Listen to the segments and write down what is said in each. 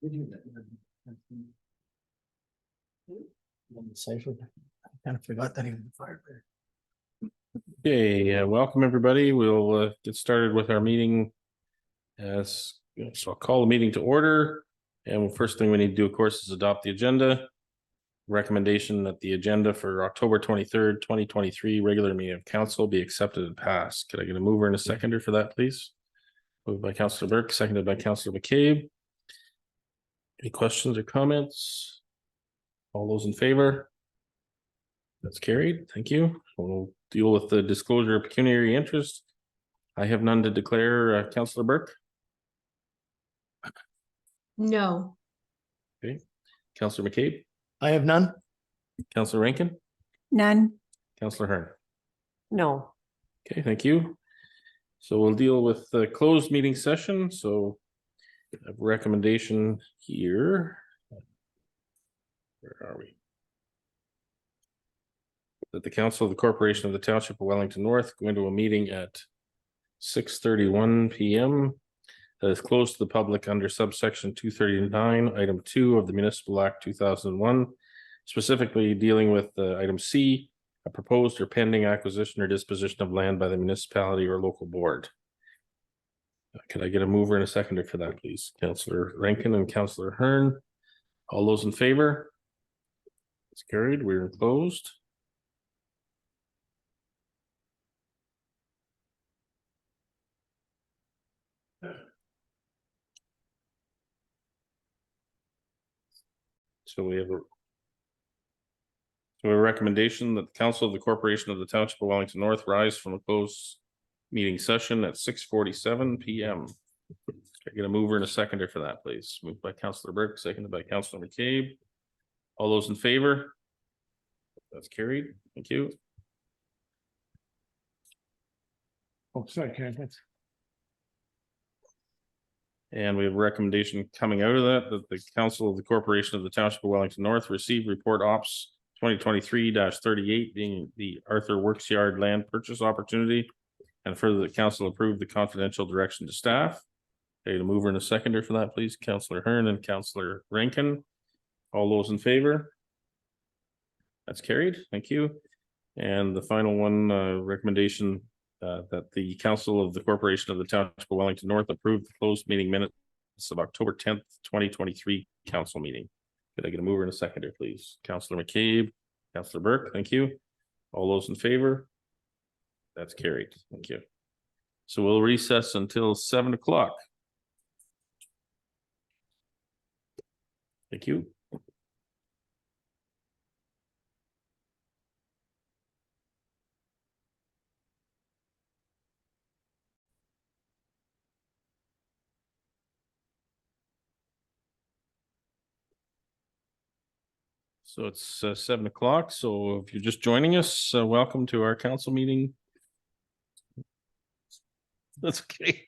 I kind of forgot that he was a firefighter. Okay, welcome everybody. We'll get started with our meeting. So I'll call the meeting to order. And first thing we need to do, of course, is adopt the agenda. Recommendation that the agenda for October 23rd, 2023 regular meeting of council be accepted and passed. Could I get a mover and a seconder for that, please? Moved by Councillor Burke, seconded by Councillor McCabe. Any questions or comments? All those in favor? That's carried. Thank you. We'll deal with the disclosure of pecuniary interest. I have none to declare. Councillor Burke? No. Okay. Councillor McCabe? I have none. Councillor Rankin? None. Councillor Hearn? No. Okay, thank you. So we'll deal with the closed meeting session. So a recommendation here. Where are we? That the Council of the Corporation of the Township of Wellington North go into a meeting at 6:31 p.m. that is closed to the public under subsection 239, item 2 of the Municipal Act 2001, specifically dealing with item C, a proposed or pending acquisition or disposition of land by the municipality or local board. Could I get a mover and a seconder for that, please? Councillor Rankin and Councillor Hearn. All those in favor? It's carried. We're closed. So we have a recommendation that the Council of the Corporation of the Township of Wellington North rise from a closed meeting session at 6:47 p.m. Can I get a mover and a seconder for that, please? Moved by Councillor Burke, seconded by Councillor McCabe. All those in favor? That's carried. Thank you. Oh, sorry, Karen. And we have a recommendation coming out of that the Council of the Corporation of the Township of Wellington North receive report ops 2023-38 being the Arthur Worksyard land purchase opportunity. And further, the council approved the confidential direction to staff. Okay, a mover and a seconder for that, please. Councillor Hearn and Councillor Rankin. All those in favor? That's carried. Thank you. And the final one, recommendation that the Council of the Corporation of the Township of Wellington North approved the closed meeting minutes of October 10th, 2023 council meeting. Could I get a mover and a seconder, please? Councillor McCabe, Councillor Burke, thank you. All those in favor? That's carried. Thank you. So we'll recess until 7 o'clock. Thank you. So it's 7 o'clock. So if you're just joining us, welcome to our council meeting. That's okay.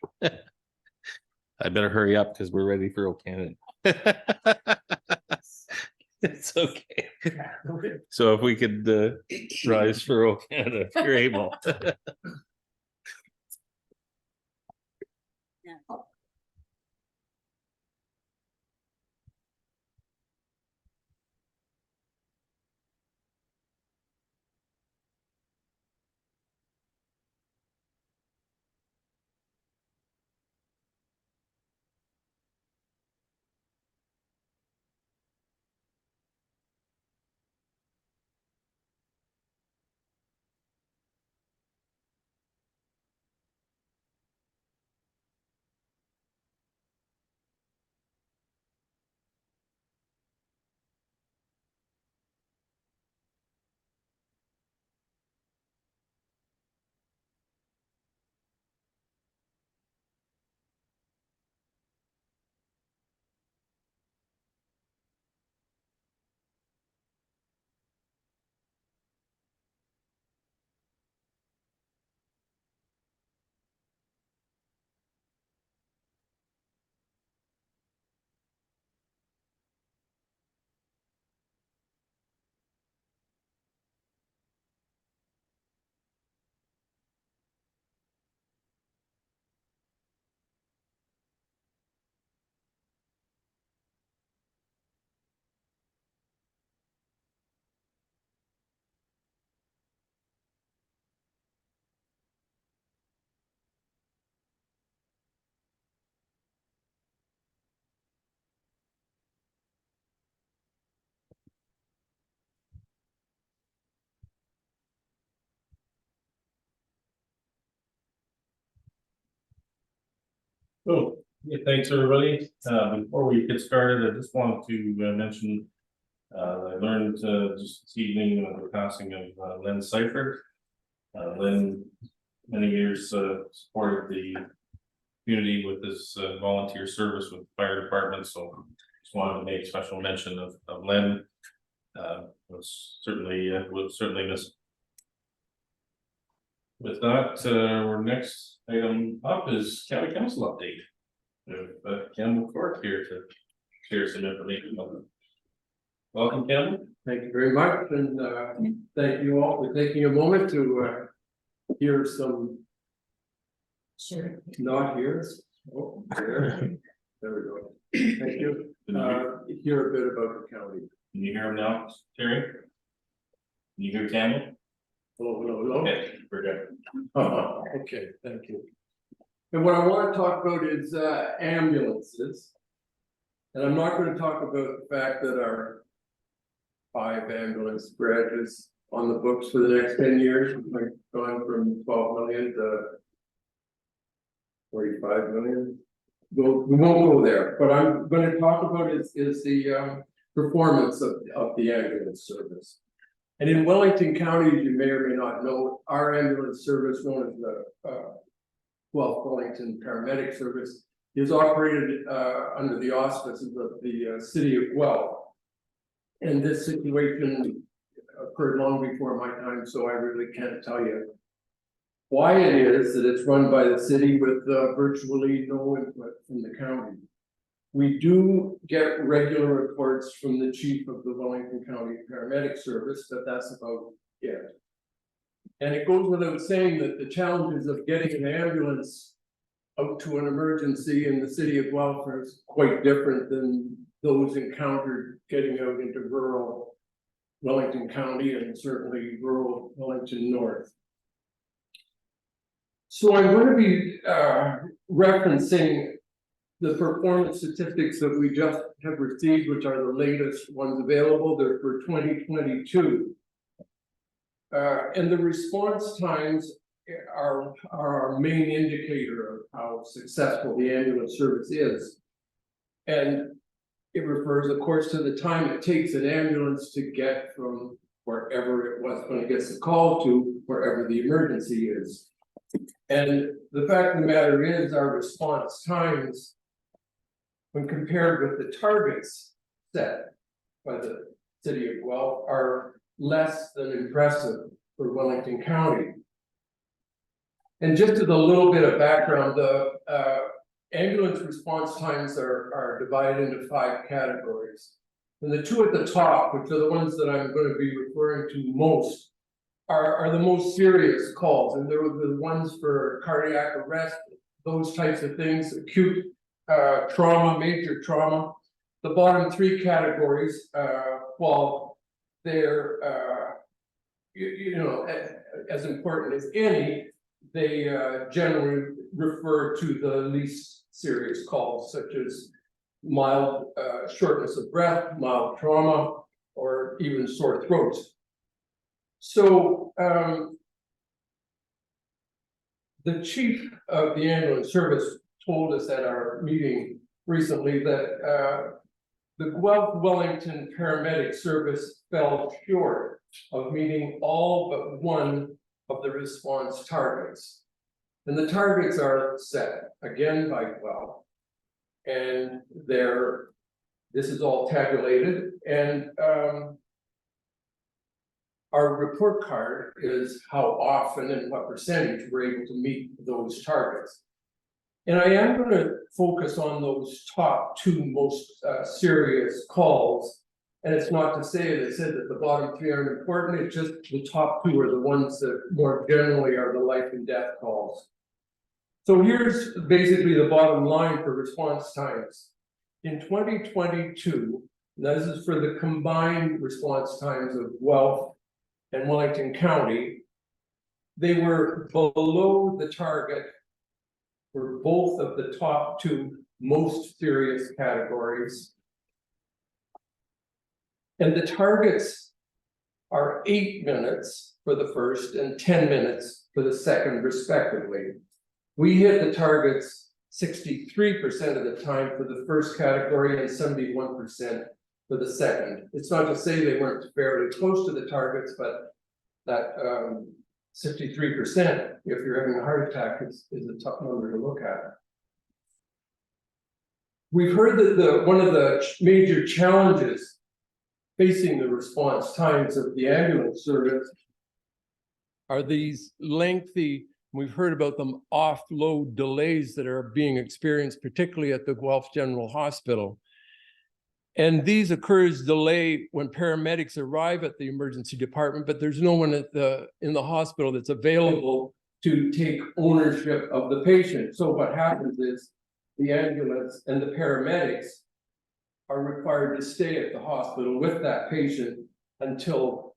I better hurry up because we're ready for O'Canada. It's okay. So if we could rise for O'Canada, if you're able. Cool. Yeah, thanks, everybody. Before we get started, I just wanted to mention, I learned just this evening of the passing of Lynn Seifert. Lynn, many years supported the community with his volunteer service with the fire department, so just wanted to make special mention of Lynn. Was certainly missed. With that, our next item up is county council update. Campbell Court here to share some information on it. Welcome, Campbell. Thank you very much, and thank you all for taking a moment to hear some. Sure. Not here. Oh, there we go. Thank you. Hear a bit about the county. Can you hear him now, Terry? Can you hear Campbell? Hello. Okay, we're good. Okay, thank you. And what I want to talk about is ambulances. And I'm not going to talk about the fact that our 5 ambulance branches on the books for the next 10 years, like going from 12 million to 45 million. We won't go there, but I'm going to talk about is the performance of the ambulance service. And in Wellington County, you may or may not know, our ambulance service, known as the Wellington Paramedic Service, is operated under the auspices of the city of Guelph. And this situation occurred long before my time, so I really can't tell you why it is that it's run by the city with virtually no input from the county. We do get regular reports from the chief of the Wellington County Paramedic Service, but that's about it. And it goes without saying that the challenges of getting an ambulance out to an emergency in the city of Guelph is quite different than those encountered getting out into rural Wellington County and certainly rural Wellington North. So I'm going to be referencing the performance statistics that we just have received, which are the latest ones available. They're for 2022. And the response times are our main indicator of how successful the ambulance service is. And it refers, of course, to the time it takes an ambulance to get from wherever it was when it gets the call to wherever the emergency is. And the fact of the matter is, our response times, when compared with the targets set by the city of Guelph, are less than impressive for Wellington County. And just as a little bit of background, the ambulance response times are divided into 5 categories. And the 2 at the top, which are the ones that I'm going to be referring to most, are the most serious calls. And they're the ones for cardiac arrest, those types of things, acute trauma, major trauma. The bottom 3 categories, while they're as important as any, they generally refer to the least serious calls, such as mild shortness of breath, mild trauma, or even sore throats. So the chief of the ambulance service told us at our meeting recently that the Guelph Wellington Paramedic Service fell short of meeting all but one of the response targets. And the targets are set again by Guelph. And this is all tabulated. And our report card is how often and what percentage we're able to meet those targets. And I am going to focus on those top 2 most serious calls. And it's not to say, as I said, that the bottom 3 aren't important. It's just the top 2 are the ones that more generally are the life and death calls. So here's basically the bottom line for response times. In 2022, this is for the combined response times of Guelph and Wellington County, they were below the target for both of the top 2 most serious categories. And the targets are 8 minutes for the first and 10 minutes for the second, respectively. We hit the targets 63% of the time for the first category and 71% for the second. It's not to say they weren't fairly close to the targets, but that 63%, if you're having a heart attack, is a tough number to look at. We've heard that one of the major challenges facing the response times of the ambulance service are these lengthy, we've heard about them, offload delays that are being experienced, particularly at the Guelph General Hospital. And these occurs delay when paramedics arrive at the emergency department, but there's no one in the hospital that's available to take ownership of the patient. So what happens is the ambulance and the paramedics are required to stay at the hospital with that patient until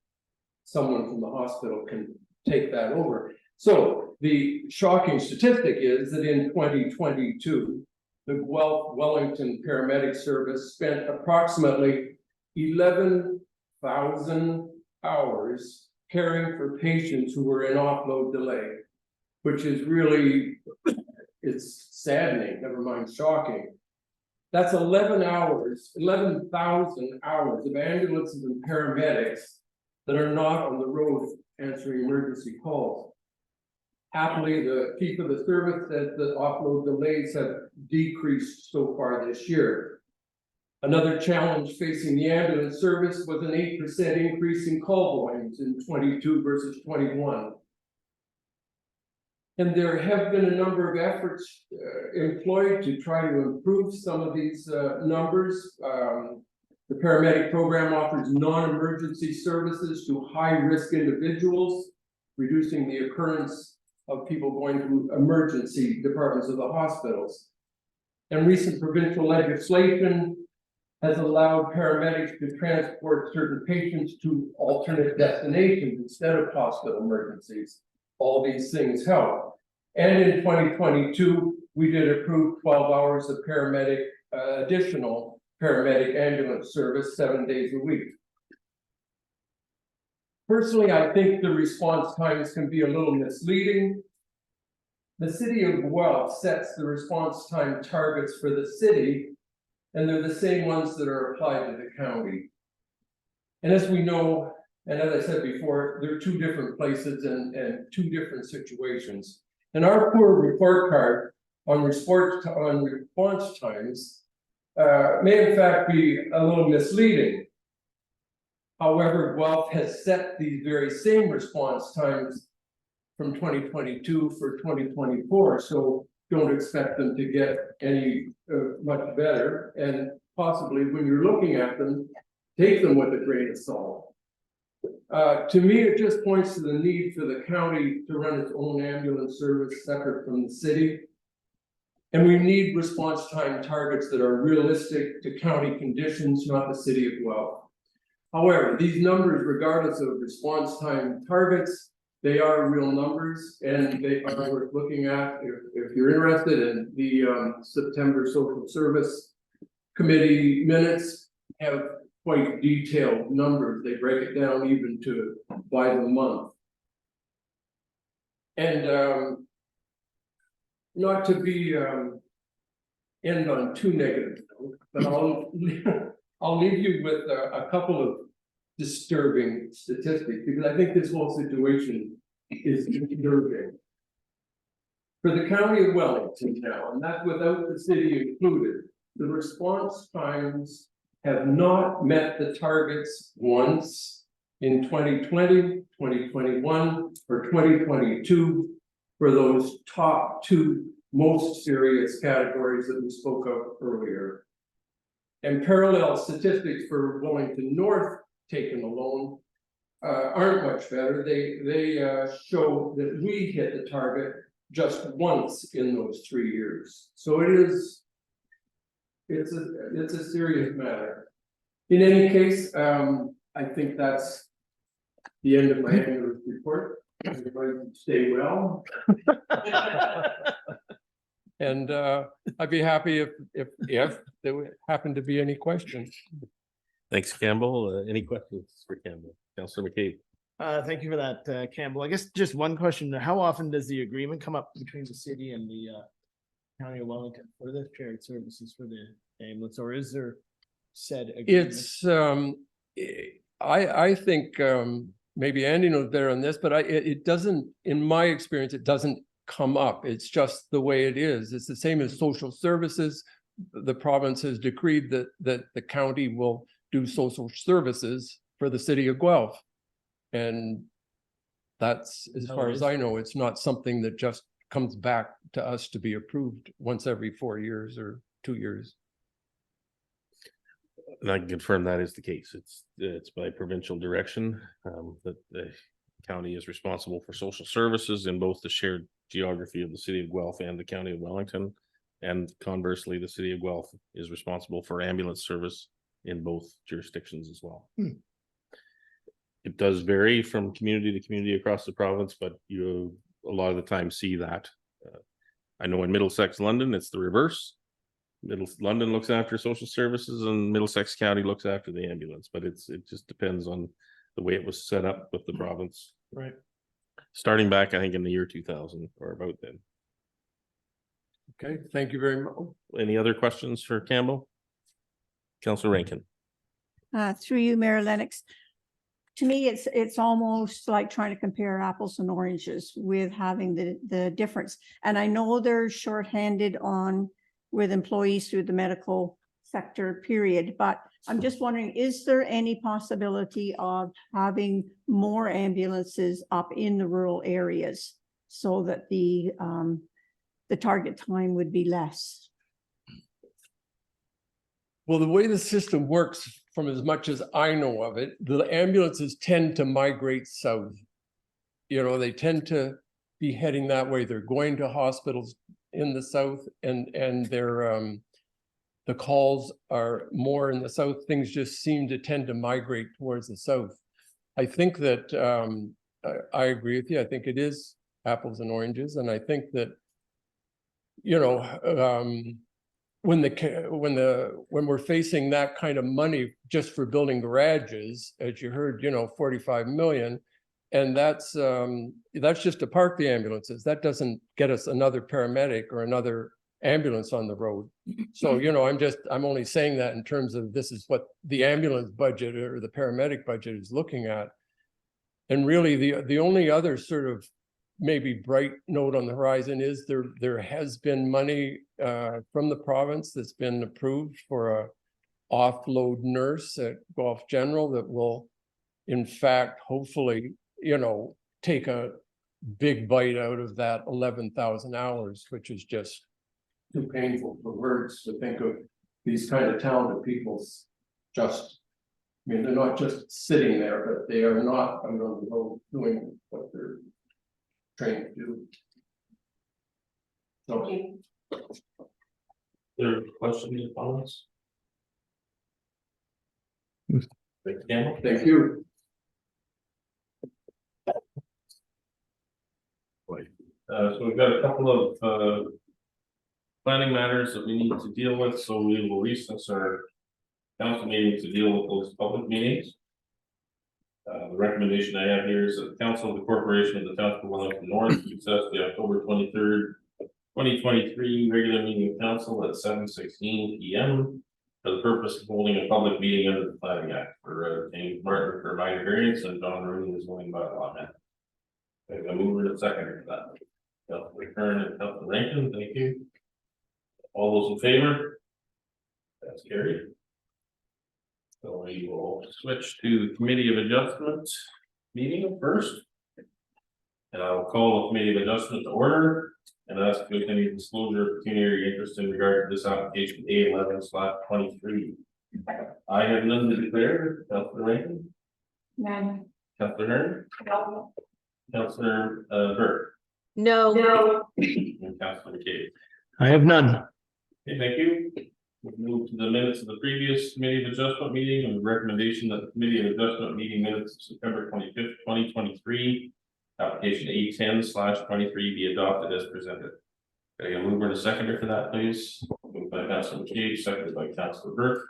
someone from the hospital can take that over. So the shocking statistic is that in 2022, the Guelph Wellington Paramedic Service spent approximately 11,000 hours caring for patients who were in offload delay, which is really, it's saddening, never mind shocking. That's 11,000 hours of ambulances and paramedics that are not on the road answering emergency calls. Happily, the chief of the service said that offload delays have decreased so far this year. Another challenge facing the ambulance service was an 8% increase in call volumes in 22 versus 21. And there have been a number of efforts employed to try to improve some of these numbers. The paramedic program offers non-emergency services to high-risk individuals, reducing the occurrence of people going to emergency departments of the hospitals. And recent provincial legislation has allowed paramedics to transport certain patients to alternate destinations instead of hospital emergencies. All these things help. And in 2022, we did approve 12 hours of additional paramedic ambulance service 7 days a week. Personally, I think the response times can be a little misleading. The city of Guelph sets the response time targets for the city, and they're the same ones that are applied to the county. And as we know, and as I said before, they're two different places and two different situations. And our poor report card on response times may in fact be a little misleading. However, Guelph has set these very same response times from 2022 for 2024, so don't expect them to get any much better. And possibly when you're looking at them, take them with a grain of salt. To me, it just points to the need for the county to run its own ambulance service separate from the city. And we need response time targets that are realistic to county conditions, not the city of Guelph. However, these numbers, regardless of response time targets, they are real numbers and they are worth looking at. If you're interested in the September Social Service Committee minutes, have quite detailed numbers. They break it down even to by the month. And not to be end on too negative note, but I'll leave you with a couple of disturbing statistics, because I think this whole situation is disturbing. For the county of Wellington now, and that's without the city included, the response times have not met the targets once in 2020, 2021, or 2022 for those top two most serious categories that we spoke of earlier. And parallel statistics for Wellington North taken alone aren't much better. They show that we hit the target just once in those 3 years. So it's a serious matter. In any case, I think that's the end of my annual report. Everybody stay well. And I'd be happy if there would happen to be any questions. Thanks, Campbell. Any questions for Campbell? Councillor McCabe. Thank you for that, Campbell. I guess just one question. How often does the agreement come up between the city and County of Wellington for the shared services for the ambulance, or is there said? agreement? It's, I think, maybe Andy knows better on this, but it doesn't, in my experience, it doesn't come up. It's just the way it is. It's the same as social services. The province has decreed that the county will do social services for the city of Guelph. And that's, as Oh, far it as is. I know, it's not something that just comes back to us to be approved once every 4 years or 2 years. And I can confirm that is the case. It's by provincial direction, that the county is responsible for social services in both the shared geography of the city of Guelph and the county of Wellington. And conversely, the city of Guelph is responsible for ambulance service in both jurisdictions as well. It does vary from community to community across the province, but you a lot of the time see that. I know in Middlesex, London, it's the reverse. London looks after social services and Middlesex County looks after the ambulance, but it just depends on the way it was set up with the province. Right. Starting back, I think in the year 2000 or about then. Okay, thank you very much. Any other questions for Campbell? Councillor Rankin. Through you, Mayor Lennox. To me, it's almost like trying to compare apples and oranges with having the difference. And I know they're shorthanded on with employees through the medical sector, period. But I'm just wondering, is there any possibility of having more ambulances up in the rural areas so that the target time would be less? Well, the way the system works, from as much as I know of it, the ambulances tend to migrate south. You know, they tend to be heading that way. They're going to hospitals in the south, and they're the calls are more in the south. Things just seem to tend to migrate towards the south. I think that I agree with you. I think it is apples and oranges, and I think that, you know, when we're facing that kind of money just for building garages, as you heard, you know, 45 million, and that's just to park the ambulances. That doesn't get us another paramedic or another ambulance on the road. So, you know, I'm only saying that in terms of this is what the ambulance budget or the paramedic budget is looking at. And really the only other sort of maybe bright note on the horizon is there has been money from the province that's been approved for a offload nurse at Guelph General that will, in fact, hopefully, you know, take a big bite out of that 11,000 hours, which is just too painful for words to think of these kind of talented people. Just, I mean, they're not just sitting there, but they are not out on the road doing what they're trained to do. So, There are questions or comments? Thank you, Campbell. thank you. So we've got a couple of planning matters that we need to deal with, so we will recess our council meeting to deal with those public meetings. The recommendation I have here is that the council of the corporation of the Township of Wellington North recess the October 23rd, 2023 regular meeting of council at 7:16 p.m. for the purpose of holding a public meeting under the Planning Act for James Martin for minor variance and Don Rooney is zoning bylaw amendment. I move in a second for that. Councilor Kern and Councilor Rankin, thank you. All those in favor? That's carried. So we will switch to the Committee of Adjustment meeting first. And I will call the Committee of Adjustment to order and ask if there's any disclosure of pecuniary interest in regard to this application A11/23. I have none to declare. Councilor Rankin, None. Councilor Hearn, No. Councilor Burke, No. and Councilor McCabe. I have none. Okay, thank you. We'll move to the minutes of the previous Committee of Adjustment meeting and the recommendation that the Committee of Adjustment meeting minutes of September 25th, 2023, application A10/23 be adopted as presented. Okay, I'll move in a seconder for that, please. Moved by Councilor McCabe, seconded by Councilor Burke.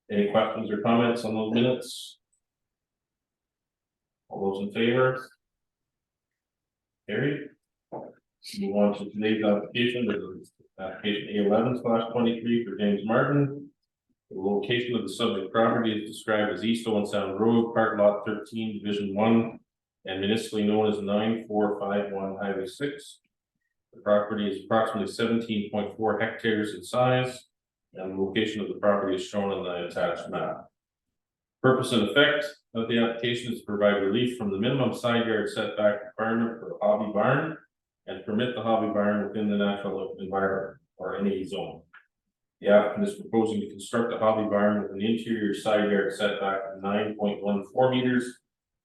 Any questions or comments on those minutes? All those in favor? Carried. Move on to today's application. There's Application A11/23 for James Martin. The location of the subject property is described as East Owen Sound Road, Part Lot 13, Division 1, and municipally known as 9451 Highway 6. The property is approximately 17.4 hectares in size, and the location of the property is shown on the attached map. Purpose and effect of the application is to provide relief from the minimum side yard setback requirement for a hobby barn and permit the hobby barn within the natural environment or any zone. The applicant is proposing to construct a hobby barn with an interior side yard setback of 9.14 meters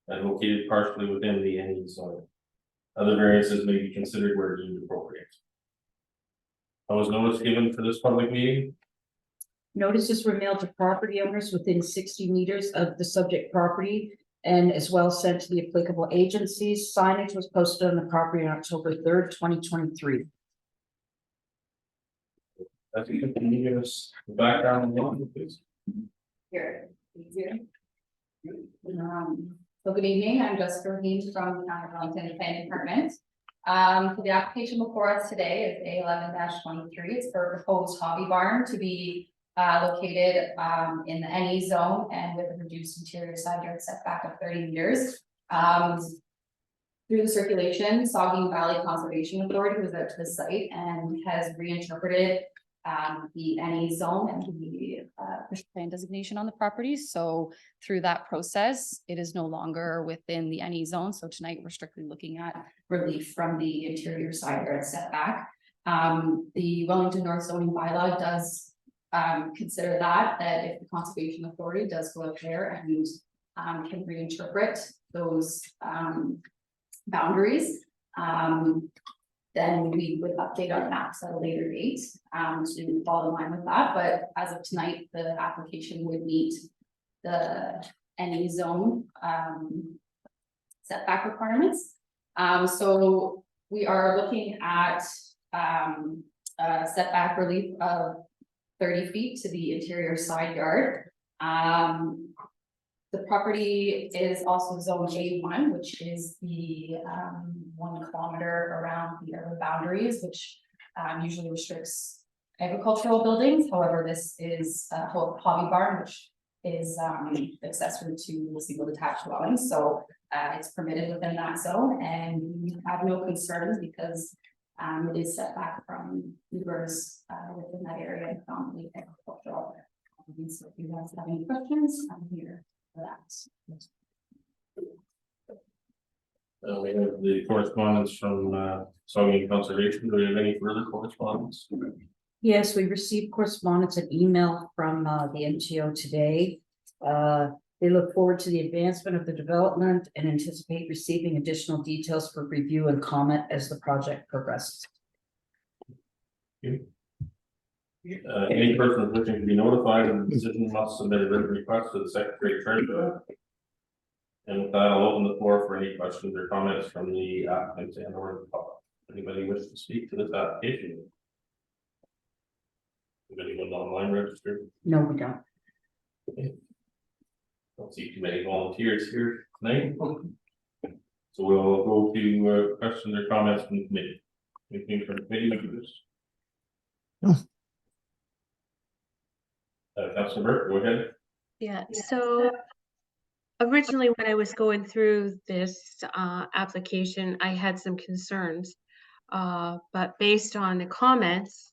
and located partially within the NE zone. Other variances may be considered where deemed appropriate. I was notice given for this public meeting. Notices were mailed to property owners within 60 meters of the subject property and as well sent to the applicable agencies. Signage was posted on the property on October 3rd, 2023. I think you can give us the background on the one, please. Here. So good evening, I'm Jessica Rahim from the Town of Wellington Planning Department. So the application before us today is A11-23. It's for a proposed hobby barn to be located in the NE zone and with a reduced interior side yard setback of 30 meters. Through the circulation, Saugeen Valley Conservation Authority was out to the site and has reinterpreted the NE zone and the official plan designation on the property. So through that process, it is no longer within the NE zone. So tonight we're strictly looking at relief from the interior side yard setback. The Wellington North zoning bylaw does consider that if the Conservation Authority does go out there and can reinterpret those boundaries, then we would update our maps at a later date to fall in line with that. But as of tonight, the application would meet the NE zone setback requirements. So we are looking at setback relief of 30 feet to the interior side yard. The property is also zone A1, which is the 1 kilometer around the urban boundaries, which usually restricts agricultural buildings. However, this is a hobby barn, which is accessory to single detached dwellings. So it's permitted within that zone, and we have no concerns because it is set back from neighbors within that area, predominantly agricultural. So if you guys have any questions, I'm here for that. We have the correspondence from Saugeen Conservation. Do we have any further correspondence? Yes, we received correspondence and email from the MTO today. They look forward to the advancement of the development and anticipate receiving additional details for review and comment as the project progresses. Any person wishing to be notified of the decision must submit a written request to the Secretary Treasurer. And with that, I'll open the floor for any questions or comments from the applicants and or the public. Anybody wish to speak to this application? Is anyone online registered? No, we don't. Okay. Don't see too many volunteers here tonight. So we'll go to questions or comments from the committee. Anything from the committee members? No. Councilor Burke, go ahead. Yeah, so originally when I was going through this application, I had some concerns. But based on the comments,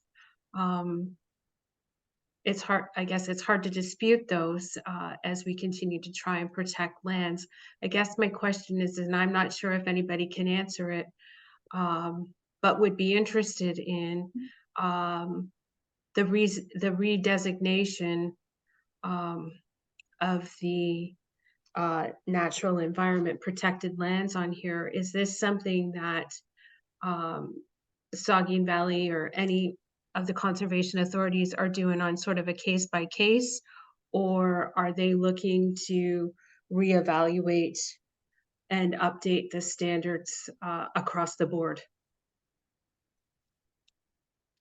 it's hard, I guess it's hard to dispute those as we continue to try and protect lands. I guess my question is, and I'm not sure if anybody can answer it, but would be interested in the redesignation of the natural environment protected lands on here. Is this something that Saugeen Valley or any of the conservation authorities are doing on sort of a case by case, or are they looking to reevaluate and update the standards across the board?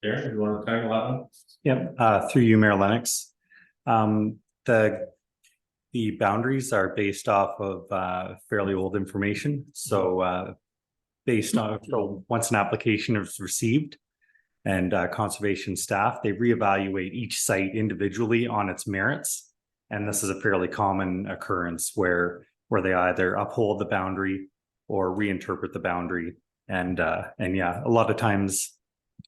Darren, you want to tackle that one? Yep, through you, Mayor Lennox. The boundaries are based off of fairly old information. So based on, so once an application is received and conservation staff, they reevaluate each site individually on its merits. And this is a fairly common occurrence where they either uphold the boundary or reinterpret the boundary. And yeah, a lot of times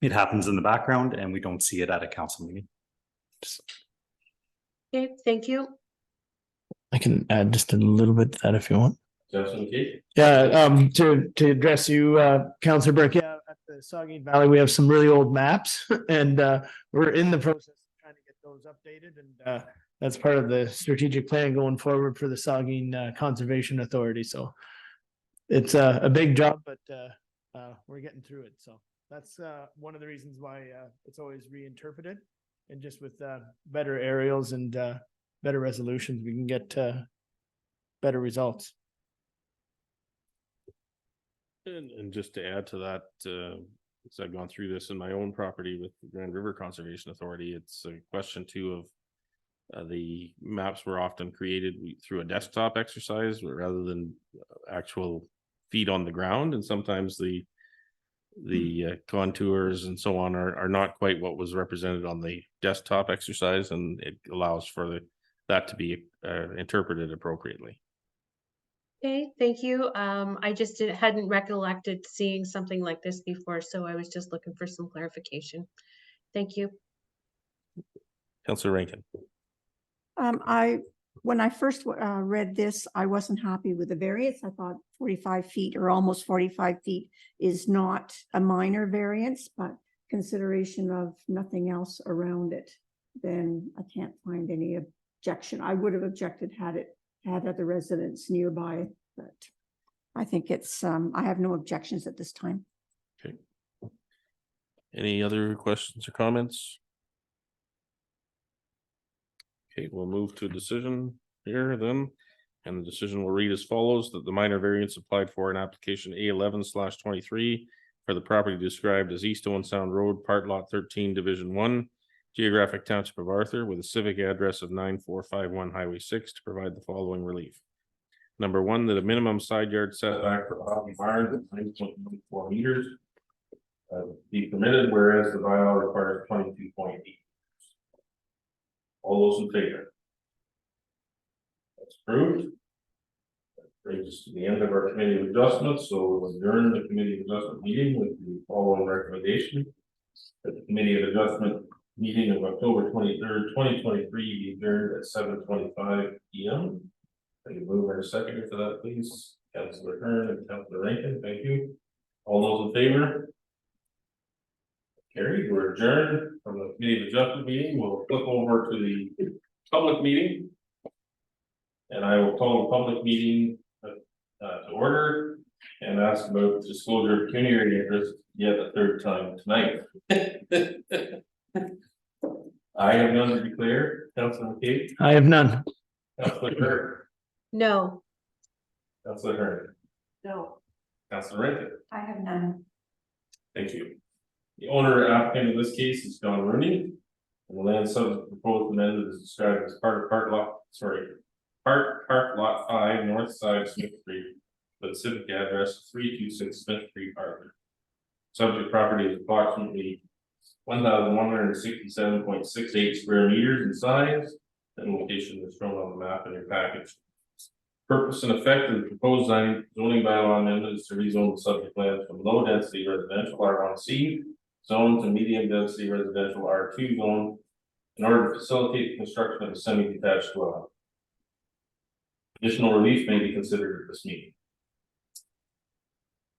it happens in the background and we don't see it at a council meeting. Okay, thank you. I can add just a little bit to that if you want. Councilor McKay? Yeah, to address you, Councilor Burke, yeah, at the Saugeen Valley, we have some really old maps and we're in the process of trying to get those updated and that's part of the strategic plan going forward for the Saugeen Conservation Authority. So it's a big job, but we're getting through it. So that's one of the reasons why it's always reinterpreted, and just with better aerials and better resolutions, we can get better results. And just to add to that, because I've gone through this in my own property with the Grand River Conservation Authority, it's a question too of the maps were often created through a desktop exercise rather than actual feet on the ground, and sometimes the contours and so on are not quite what was represented on the desktop exercise, and it allows for that to be interpreted appropriately. Okay, thank you. I just hadn't recollected seeing something like this before, so I was just looking for some clarification. Thank you. Councillor Rankin? When I first read this, I wasn't happy with the variance. I thought 45 feet or almost 45 feet is not a minor variance, but consideration of nothing else around it, then I can't find any objection. I would have objected had it had other residents nearby, but I think it's, I have no objections at this time. Okay. Any other questions or comments? Okay, we'll move to a decision here then. And the decision will read as follows: that the minor variance applied for in application A11/23 for the property described as East Owen Sound Road, Part Lot 13, Division 1, Geographic Township of Arthur, with a civic address of 9451 Highway 6 to provide the following relief. Number one, that a minimum side yard setback for hobby barns of 9.14 meters be permitted, whereas the bylaw requires 22.8. All those in favor? That's approved. That brings us to the end of our committee of adjustments, so we'll adjourn the committee of adjustment meeting with the following recommendation: that the committee of adjustment meeting of October 23rd, 2023 be adjourned at 7:25 p.m. Can you move in a second for that, please? Councilor Hearn and Councilor Rankin, thank you. All those in favor? Carried. We're adjourned from the committee of adjustment meeting. We'll flip over to the public meeting, and I will call the public meeting to order and ask about disclosure of pecuniary interest yet a third time tonight. I have none to declare. Councilor McKay? I have none. Councilor Hearn? No. Councilor Hearn? No, Councilor Rankin? I have none. Thank you. The owner applicant in this case is John Rooney, and the land subject to proposed amendment is described as part of Park Lot 5, north side Smith Street, with a civic address 326 Smith Street, Arthur. Subject property is approximately 1,167.68 square meters in size, and location is shown on the map in your package. Purpose and effect of the proposed zoning bylaw amendment is to rezone the subject land from low density residential R1C zone to medium density residential R2 zone in order to facilitate the construction of a semi-detached dwelling. Additional relief may be considered at this meeting.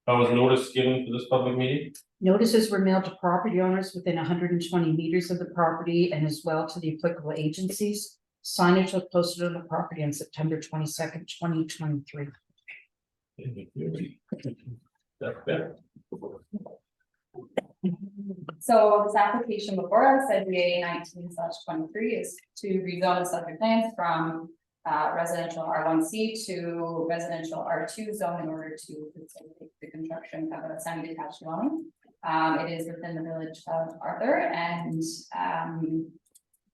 How was notice given for this public meeting? Notices were mailed to property owners within 120 meters of the property and as well to the applicable agencies. Signage was posted on the property on September 22nd, 2023. So this application before us, NBA 19/23, is to rezone the subject lands from residential R1C to residential R2 zone in order to facilitate the construction of a semi-detached dwelling. It is within the village of Arthur, and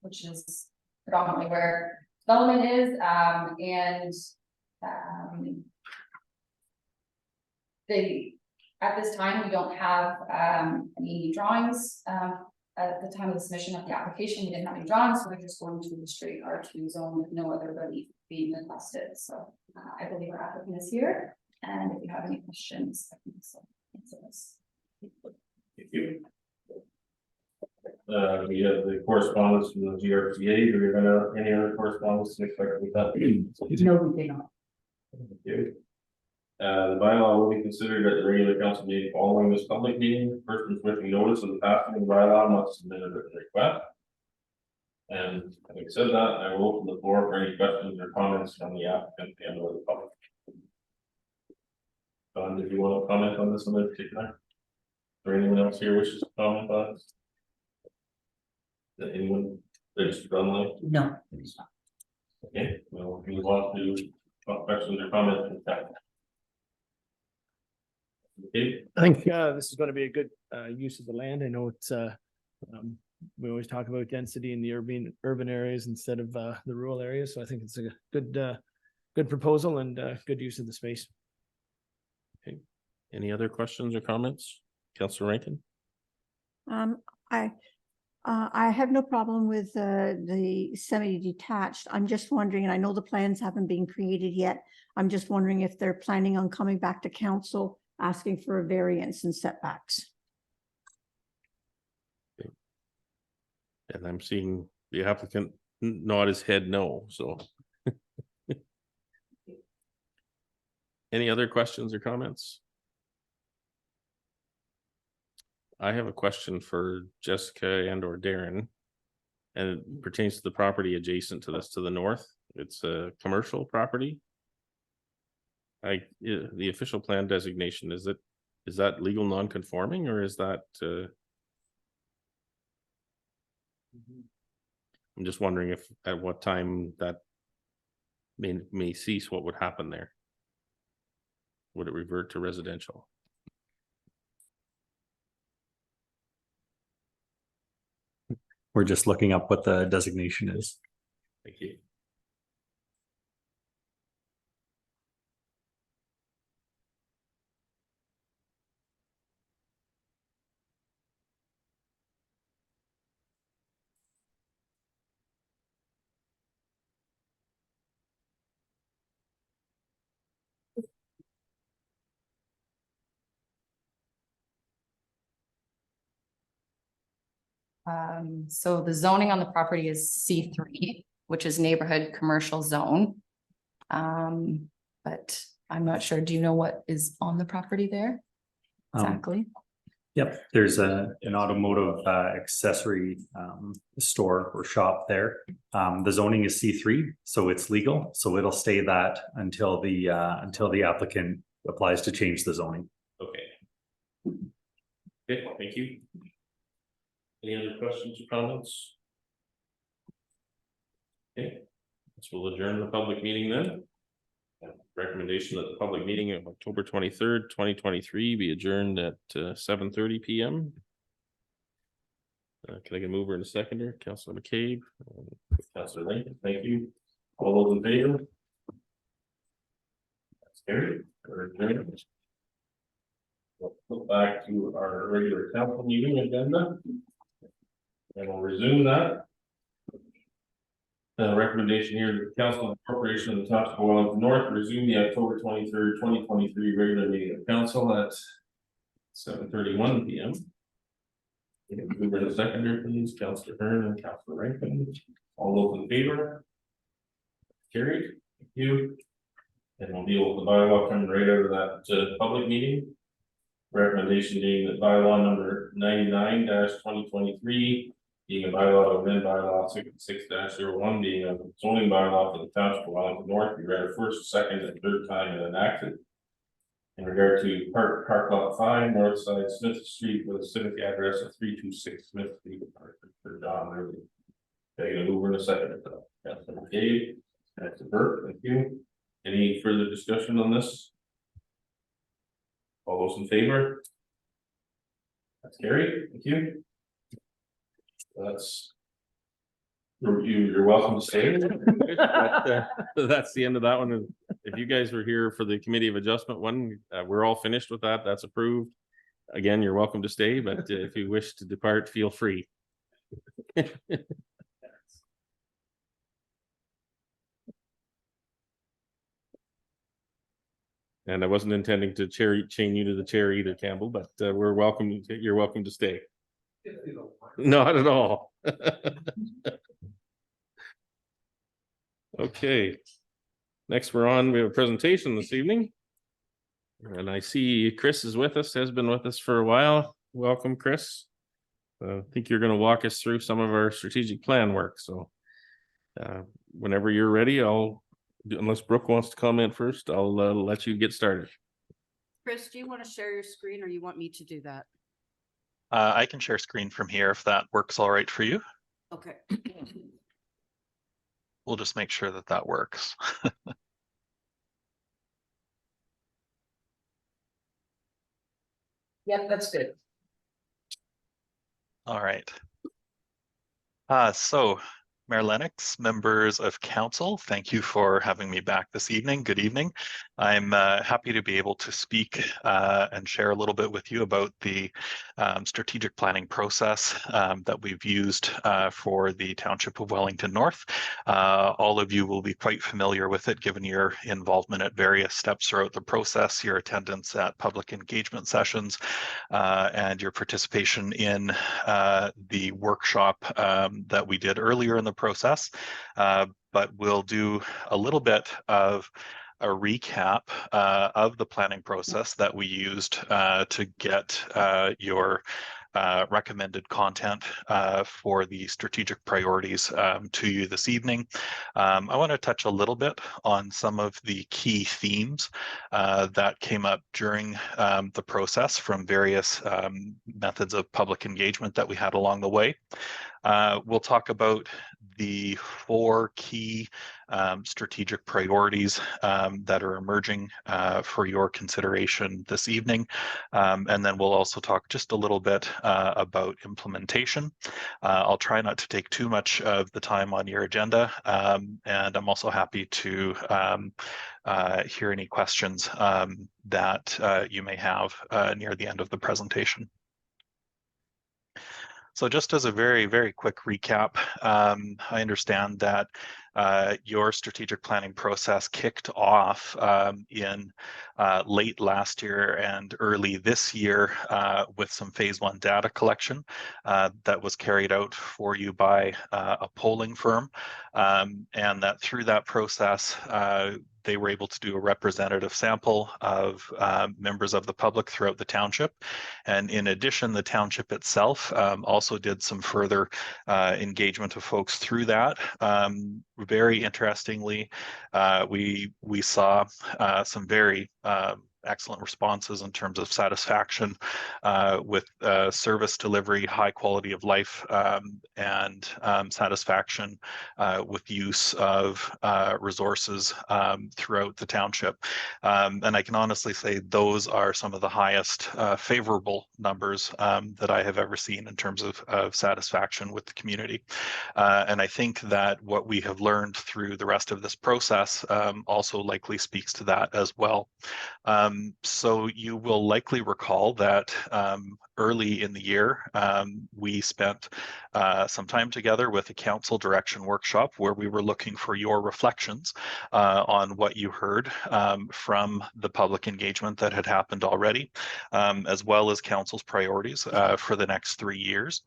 which is predominantly where development is, At this time, we don't have any drawings. At the time of the submission of the application, we didn't have any drawings, so we're just going to the straight R2 zone with no other relief being requested. So I believe our applicant is here, and if you have any questions, I can also answer this. Thank you. We have the correspondence from the GRTA. Do we have any other correspondence to expect with that? No, we did not. Thank you. The bylaw will be considered at the regular council meeting following this public meeting. Person switching notice of the passing of the bylaw must submit a written request. And having said that, I will open the floor for any questions or comments from the applicant and or the public. Don, did you want to comment on this in particular? Or anyone else here wishes to comment on this? Is there anyone registered online? No. Okay, well, we move on to questions or comments from staff. Okay, I think this is going to be a good use of the land. I know it's we always talk about density in the urban areas instead of the rural areas. So I think it's a good proposal and good use of the space. okay. Any other questions or comments? Councillor Rankin? I have no problem with the semi-detached. I'm just wondering, and I know the plans haven't been created yet. I'm just wondering if they're planning on coming back to council asking for a variance and setbacks. And I'm seeing the applicant nod his head no, so. Any other questions or comments? I have a question for Jessica and or Darren. And it pertains to the property adjacent to this to the north. It's a commercial property. The official plan designation, is that legal non-conforming or is that I'm just wondering if at what time that may cease, what would happen there? Would it revert to residential? We're just looking up what the designation is. Thank you. So the zoning on the property is C3, which is neighborhood commercial zone. But I'm not sure, do you know what is on the property there? Exactly. Yep, there's an automotive accessory store or shop there. The zoning is C3, so it's legal, so it'll stay that until the applicant applies to change the zoning. Okay. Okay, thank you. Any other questions or comments? Okay, so we'll adjourn the public meeting then. Recommendation that the public meeting of October 23rd, 2023 be adjourned at 7:30 p.m. Can I get a mover and a seconder? Councillor McCabe, Councillor Lincoln, thank you. All those in favor? That's carried. We're adjourned. We'll go back to our regular council meeting agenda. And we'll resume that. Recommendation here to the Council of Corporation of the Township of Wellington North resume the October 23rd, 2023 regular meeting of council at 7:31 p.m. We were the seconder, please, Councillor Hearn and Councillor Rankin. All those in favor? Carried. Thank you. And we'll deal with the bylaw coming right out of that public meeting. Recommendation being that bylaw number 99-2023. Being a bylaw to amend bylaw 66-01, being a zoning bylaw for the Township of Wellington North, be read first, second, and third time and enacted. In regard to Park Lot 5, North Side Smith Street with a civic address of 326 Smith Street, for Don Ridley. Taking a mover in a second. Councilor McCabe, Councilor Burke, thank you. Any further discussion on this? All those in favor? That's carried. Thank you. That's You're welcome to stay. That's the end of that one. If you guys were here for the Committee of Adjustment one, we're all finished with that. That's approved. Again, you're welcome to stay, but if you wish to depart, feel free. And I wasn't intending to chain you to the chair either, Campbell, but we're welcome. You're welcome to stay. Not at all. Okay. Next, we have a presentation this evening. And I see Chris is with us, has been with us for a while. Welcome, Chris. I think you're going to walk us through some of our strategic plan work. So whenever you're ready, unless Brooke wants to comment first, I'll let you get started. Chris, do you want to share your screen or you want me to do that? I can share screen from here if that works all right for you. Okay. We'll just make sure that that works. Yep, that's good. All right. So Mayor Lennox, members of council, thank you for having me back this evening. Good evening. I'm happy to be able to speak and share a little bit with you about the strategic planning process that we've used for the Township of Wellington North. All of you will be quite familiar with it, given your involvement at various steps throughout the process, your attendance at public engagement sessions, and your participation in the workshop that we did earlier in the process, but we'll do a little bit of a recap of the planning process that we used to get your recommended content for the strategic priorities to you this evening. I want to touch a little bit on some of the key themes that came up during the process from various methods of public engagement that we had along the way. We'll talk about the 4 key strategic priorities that are emerging for your consideration this evening. And then we'll also talk just a little bit about implementation. I'll try not to take too much of the time on your agenda. And I'm also happy to hear any questions that you may have near the end of the presentation. So just as a very, very quick recap, I understand that your strategic planning process kicked off in late last year and early this year with some phase 1 data collection that was carried out for you by a polling firm, and that through that process, they were able to do a representative sample of members of the public throughout the township. And in addition, the township itself also did some further engagement of folks through that. Very interestingly, we saw some very excellent responses in terms of satisfaction with service delivery, high quality of life, and satisfaction with use of resources throughout the township. And I can honestly say those are some of the highest favorable numbers that I have ever seen in terms of satisfaction with the community. And I think that what we have learned through the rest of this process also likely speaks to that as well. So you will likely recall that early in the year, we spent some time together with a council direction workshop where we were looking for your reflections on what you heard from the public engagement that had happened already, as well as council's priorities for the next 3 years.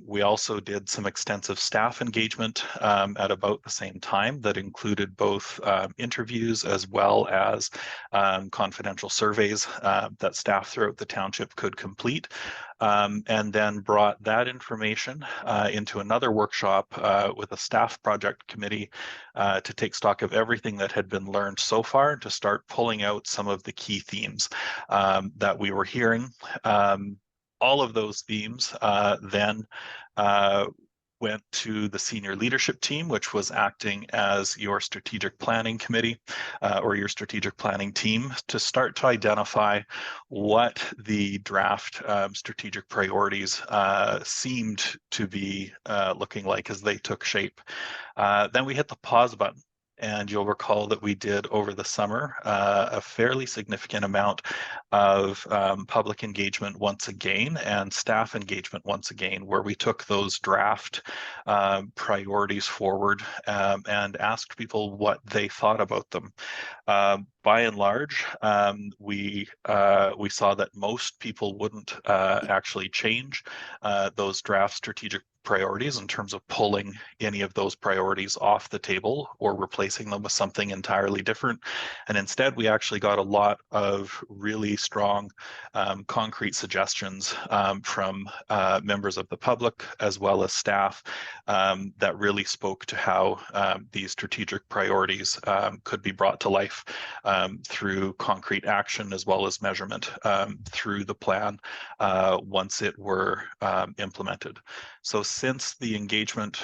We also did some extensive staff engagement at about the same time that included both interviews as well as confidential surveys that staff throughout the township could complete, and then brought that information into another workshop with a staff project committee to take stock of everything that had been learned so far and to start pulling out some of the key themes that we were hearing. All of those themes then went to the senior leadership team, which was acting as your strategic planning committee or your strategic planning team, to start to identify what the draft strategic priorities seemed to be looking like as they took shape. Then we hit the pause button. And you'll recall that we did over the summer a fairly significant amount of public engagement once again and staff engagement once again, where we took those draft priorities forward and asked people what they thought about them. By and large, we saw that most people wouldn't actually change those draft strategic priorities in terms of pulling any of those priorities off the table or replacing them with something entirely different. And instead, we actually got a lot of really strong concrete suggestions from members of the public as well as staff that really spoke to how these strategic priorities could be brought to life through concrete action as well as measurement through the plan once it were implemented. So since the engagement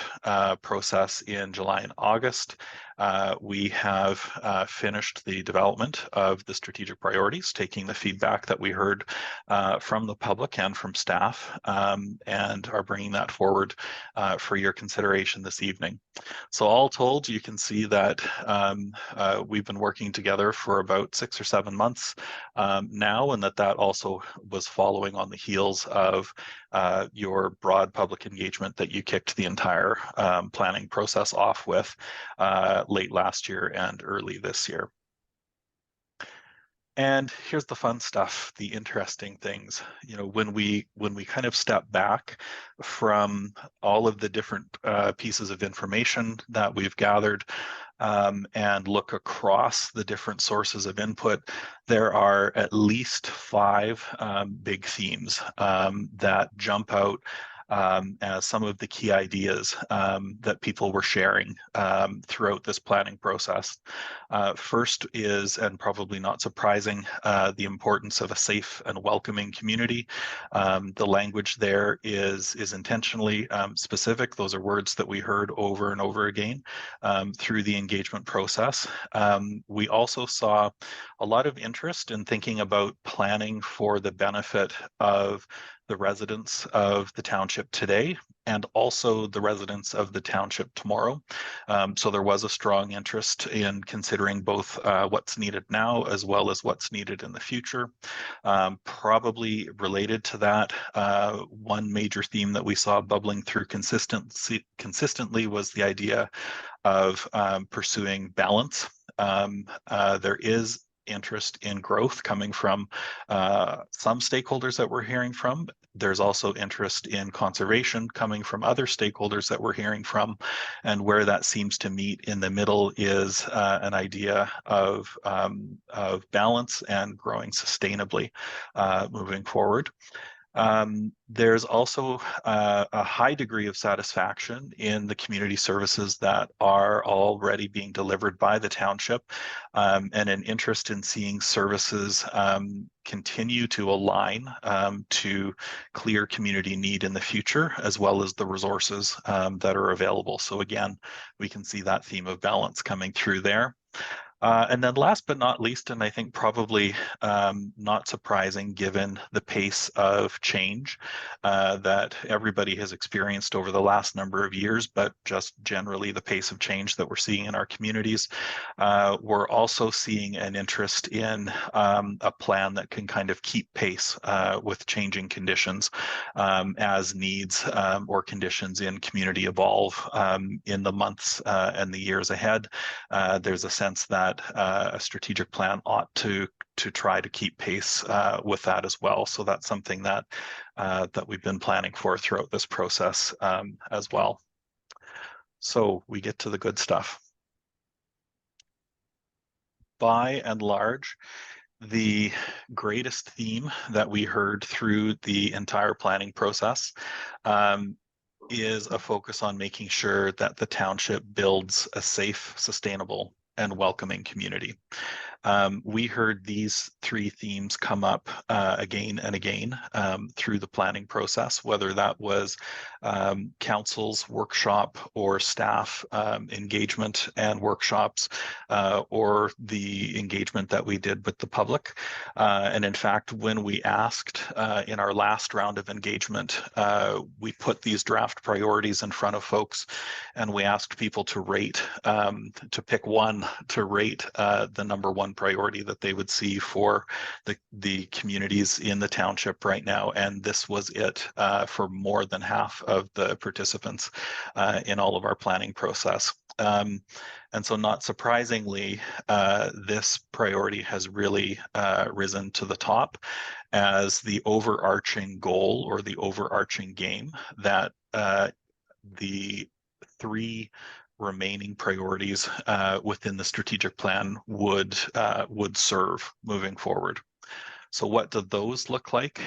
process in July and August, we have finished the development of the strategic priorities, taking the feedback that we heard from the public and from staff, and are bringing that forward for your consideration this evening. So all told, you can see that we've been working together for about 6 or 7 months now, and that also was following on the heels of your broad public engagement that you kicked the entire planning process off with late last year and early this year. And here's the fun stuff, the interesting things. You know, when we kind of step back from all of the different pieces of information that we've gathered and look across the different sources of input, there are at least 5 big themes that jump out as some of the key ideas that people were sharing throughout this planning process. First is, and probably not surprising, the importance of a safe and welcoming community. The language there is intentionally specific. Those are words that we heard over and over again through the engagement process. We also saw a lot of interest in thinking about planning for the benefit of the residents of the township today and also the residents of the township tomorrow. So there was a strong interest in considering both what's needed now as well as what's needed in the future. Probably related to that, one major theme that we saw bubbling through consistently was the idea of pursuing balance. There is interest in growth coming from some stakeholders that we're hearing from. There's also interest in conservation coming from other stakeholders that we're hearing from. And where that seems to meet in the middle is an idea of balance and growing sustainably moving forward. There's also a high degree of satisfaction in the community services that are already being delivered by the township, and an interest in seeing services continue to align to clear community need in the future, as well as the resources that are available. So again, we can see that theme of balance coming through there. And then last but not least, and I think probably not surprising given the pace of change that everybody has experienced over the last number of years, but just generally the pace of change that we're seeing in our communities, we're also seeing an interest in a plan that can kind of keep pace with changing conditions as needs or conditions in community evolve in the months and the years ahead. There's a sense that a strategic plan ought to try to keep pace with that as well. So that's something that that we've been planning for throughout this process as well. So we get to the good stuff. By and large, the greatest theme that we heard through the entire planning process is a focus on making sure that the township builds a safe, sustainable, and welcoming community. We heard these three themes come up again and again through the planning process, whether that was council's workshop or staff engagement and workshops, or the engagement that we did with the public. And in fact, when we asked in our last round of engagement, we put these draft priorities in front of folks, and we asked people to rate, to pick one to rate the number one priority that they would see for the communities in the township right now. And this was it for more than half of the participants in all of our planning process. And so not surprisingly, this priority has really risen to the top as the overarching goal or the overarching game that the three remaining priorities within the strategic plan would serve moving forward. So what do those look like?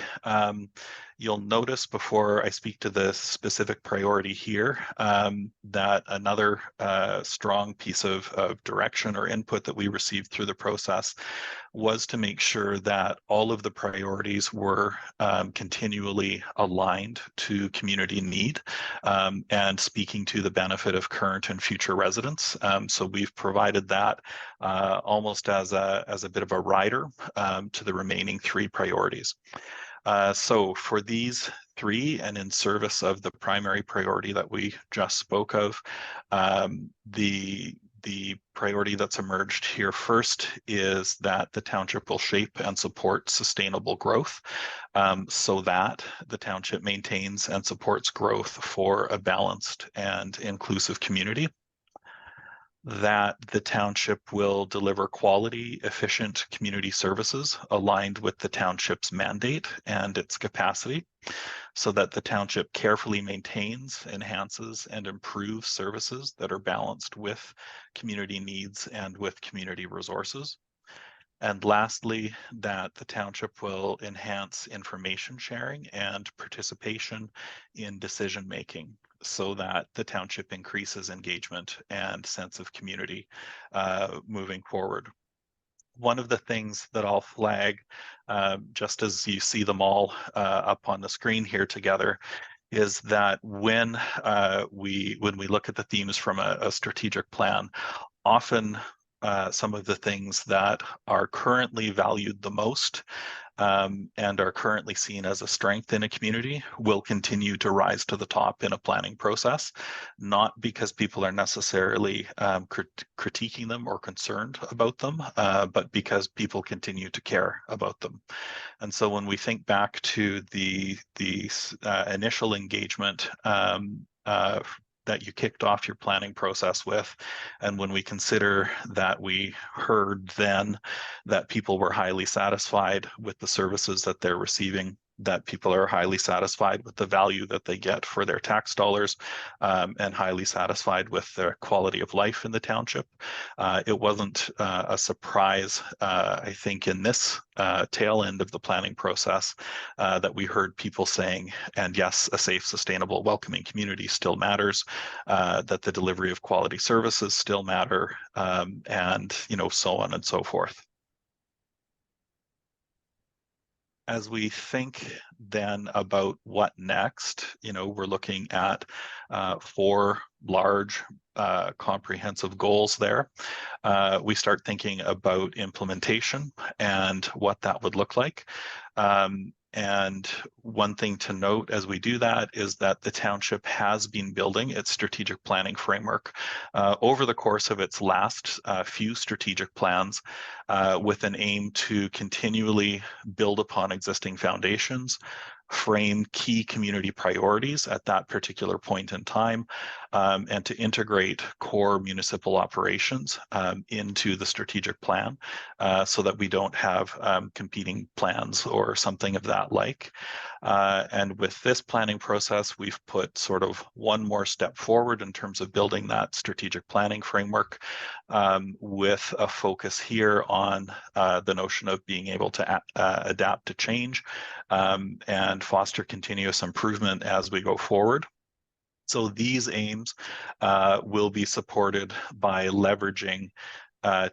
You'll notice before I speak to the specific priority here that another strong piece of direction or input that we received through the process was to make sure that all of the priorities were continually aligned to community need and speaking to the benefit of current and future residents. So we've provided that almost as a bit of a rider to the remaining three priorities. So for these three, and in service of the primary priority that we just spoke of, the priority that's emerged here first is that the township will shape and support sustainable growth so that the township maintains and supports growth for a balanced and inclusive community. That the township will deliver quality, efficient community services aligned with the township's mandate and its capacity, so that the township carefully maintains, enhances, and improves services that are balanced with community needs and with community resources. And lastly, that the township will enhance information sharing and participation in decision making so that the township increases engagement and sense of community moving forward. One of the things that I'll flag, just as you see them all up on the screen here together, is that when we look at the themes from a strategic plan, often some of the things that are currently valued the most and are currently seen as a strength in a community will continue to rise to the top in a planning process, not because people are necessarily critiquing them or concerned about them, but because people continue to care about them. And so when we think back to the initial engagement that you kicked off your planning process with, and when we consider that we heard then that people were highly satisfied with the services that they're receiving, that people are highly satisfied with the value that they get for their tax dollars, and highly satisfied with their quality of life in the township. It wasn't a surprise, I think, in this tail end of the planning process that we heard people saying, and yes, a safe, sustainable, welcoming community still matters, that the delivery of quality services still matter, and so on and so forth. As we think then about what next, we're looking at 4 large comprehensive goals there. We start thinking about implementation and what that would look like. And one thing to note as we do that is that the township has been building its strategic planning framework over the course of its last few strategic plans with an aim to continually build upon existing foundations, frame key community priorities at that particular point in time, and to integrate core municipal operations into the strategic plan so that we don't have competing plans or something of that like. And with this planning process, we've put sort of one more step forward in terms of building that strategic planning framework with a focus here on the notion of being able to adapt to change and foster continuous improvement as we go forward. So these aims will be supported by leveraging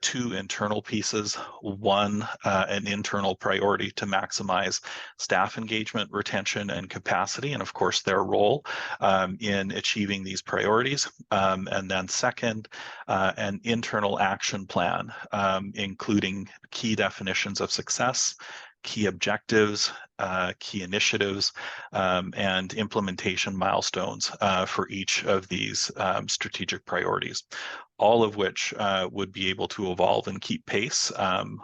two internal pieces, one an internal priority to maximize staff engagement, retention, and capacity, and of course their role in achieving these priorities. And then second, an internal action plan, including key definitions of success, key objectives, key initiatives, and implementation milestones for each of these strategic priorities, all of which would be able to evolve and keep pace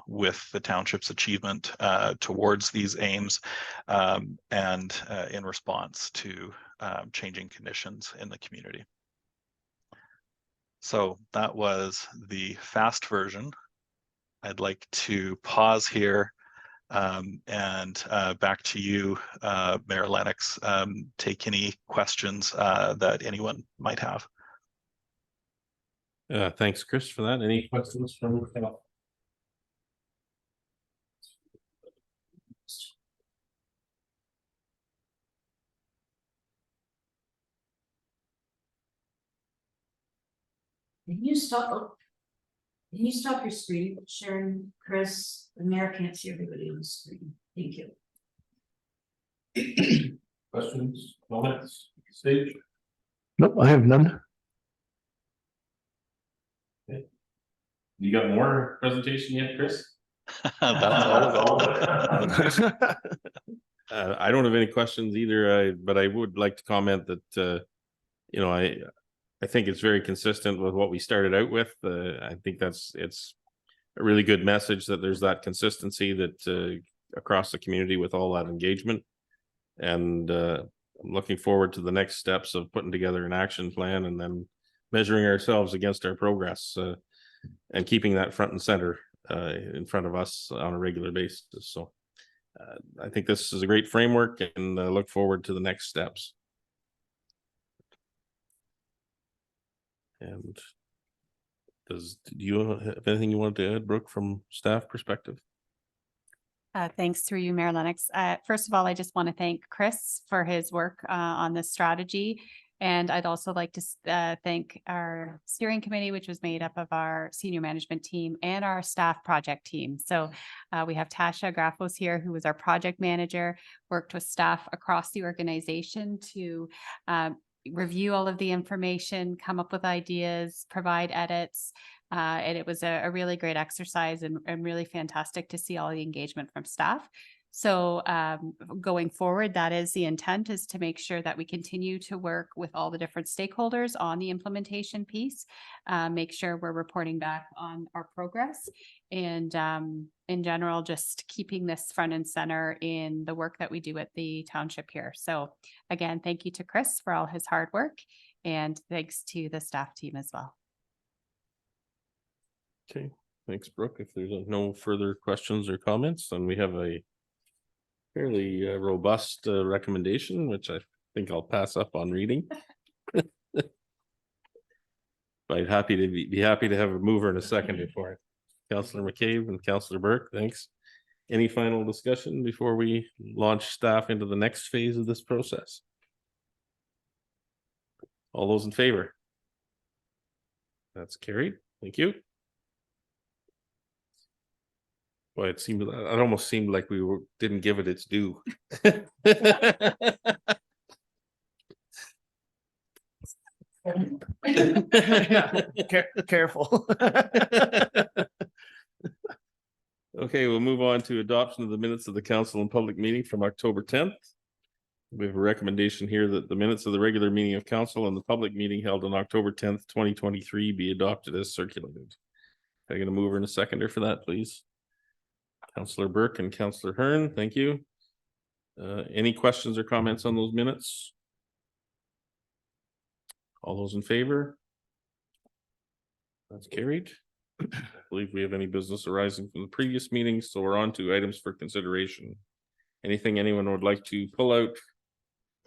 with the township's achievement towards these aims and in response to changing conditions in the community. So that was the fast version. I'd like to pause here and back to you, Mayor Lennox. Take any questions that anyone might have. Thanks, Chris, for that. Any questions from? Can you stop your screen sharing, Chris? The mayor can't see everybody on the screen. Thank you. Questions, comments, stage? Nope, I have none. You got more presentation yet, Chris? That's all of it. I don't have any questions either, but I would like to comment that, you know, I think it's very consistent with what we started out with. I think it's a really good message that there's that consistency that across the community with all that engagement. And I'm looking forward to the next steps of putting together an action plan and then measuring ourselves against our progress and keeping that front and center in front of us on a regular basis. So I think this is a great framework and look forward to the next steps. And do you have anything you wanted to add, Brooke, from staff perspective? Thanks through you, Mayor Lennox. First of all, I just want to thank Chris for his work on this strategy. And I'd also like to thank our steering committee, which was made up of our senior management team and our staff project team. So we have Tasha Grafos here, who was our project manager, worked with staff across the organization to review all of the information, come up with ideas, provide edits. And it was a really great exercise and really fantastic to see all the engagement from staff. So going forward, that is the intent, is to make sure that we continue to work with all the different stakeholders on the implementation piece, make sure we're reporting back on our progress, and in general, just keeping this front and center in the work that we do at the township here. So again, thank you to Chris for all his hard work, and thanks to the staff team as well. Okay, thanks, Brooke. If there's no further questions or comments, then we have a fairly robust recommendation, which I think I'll pass up on reading. But happy to be happy to have a mover and a seconder for it. Councillor McCabe and Councillor Burke, thanks. Any final discussion before we launch staff into the next phase of this process? All those in favor? That's carried. Thank you. Boy, it almost seemed like we didn't give it its due. Careful. Okay, we'll move on to adoption of the minutes of the council and public meeting from October 10th. We have a recommendation here that the minutes of the regular meeting of council and the public meeting held on October 10th, 2023 be adopted as circulated. Can I get a mover and a seconder for that, please? Councillor Burke and Councillor Hearn, thank you. Any questions or comments on those minutes? All those in favor? That's carried. I believe we have any business arising from the previous meeting, so we're on to items for consideration. Anything anyone would like to pull out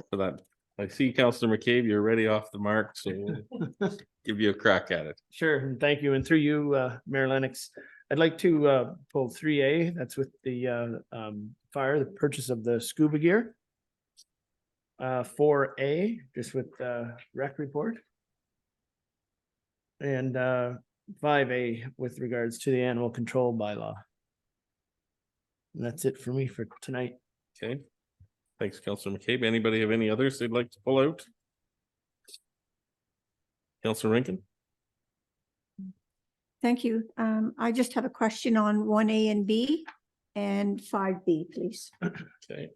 for that? I see Councillor McCabe, you're already off the mark, so we'll give you a crack at it. Sure, and thank you. And through you, Mayor Lennox, I'd like to pull 3A. That's with the fire, the purchase of the scuba gear. 4A, just with the rec report. And 5A with regards to the animal control bylaw. And that's it for me for tonight. Okay. Thanks, Councillor McCabe. Anybody have any others they'd like to pull out? Councillor Rankin? Thank you. I just have a question on 1A and B and 5B, please. Okay.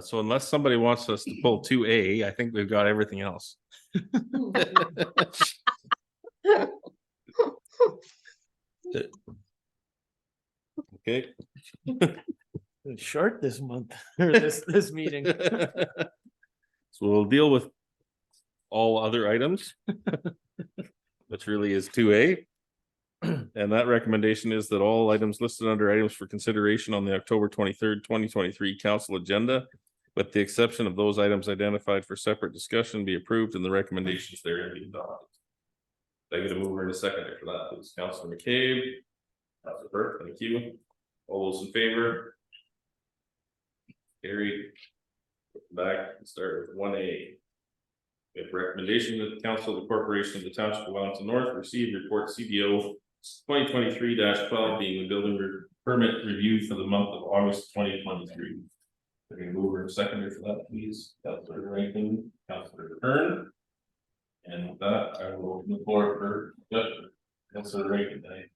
So unless somebody wants us to pull 2A, I think we've got everything else. Okay. It's short this month or this meeting. So we'll deal with all other items. Which really is 2A. And that recommendation is that all items listed under items for consideration on the October 23rd, 2023 council agenda, with the exception of those items identified for separate discussion, be approved and the recommendations therein be adopted. I get a mover and a seconder for that, please. Councillor McCabe. Councillor Burke, thank you. All those in favor? Carried. Back and start with 1A. We have recommendation that the council of the corporation of the Township of Wellington North receive report CBO 2023-12 being the building permit review for the month of August 2023. Can we move and seconder for that, please? Councillor Rankin, Councillor Hearn. And with that, I will open the floor for discussion. Councillor Rankin, tonight.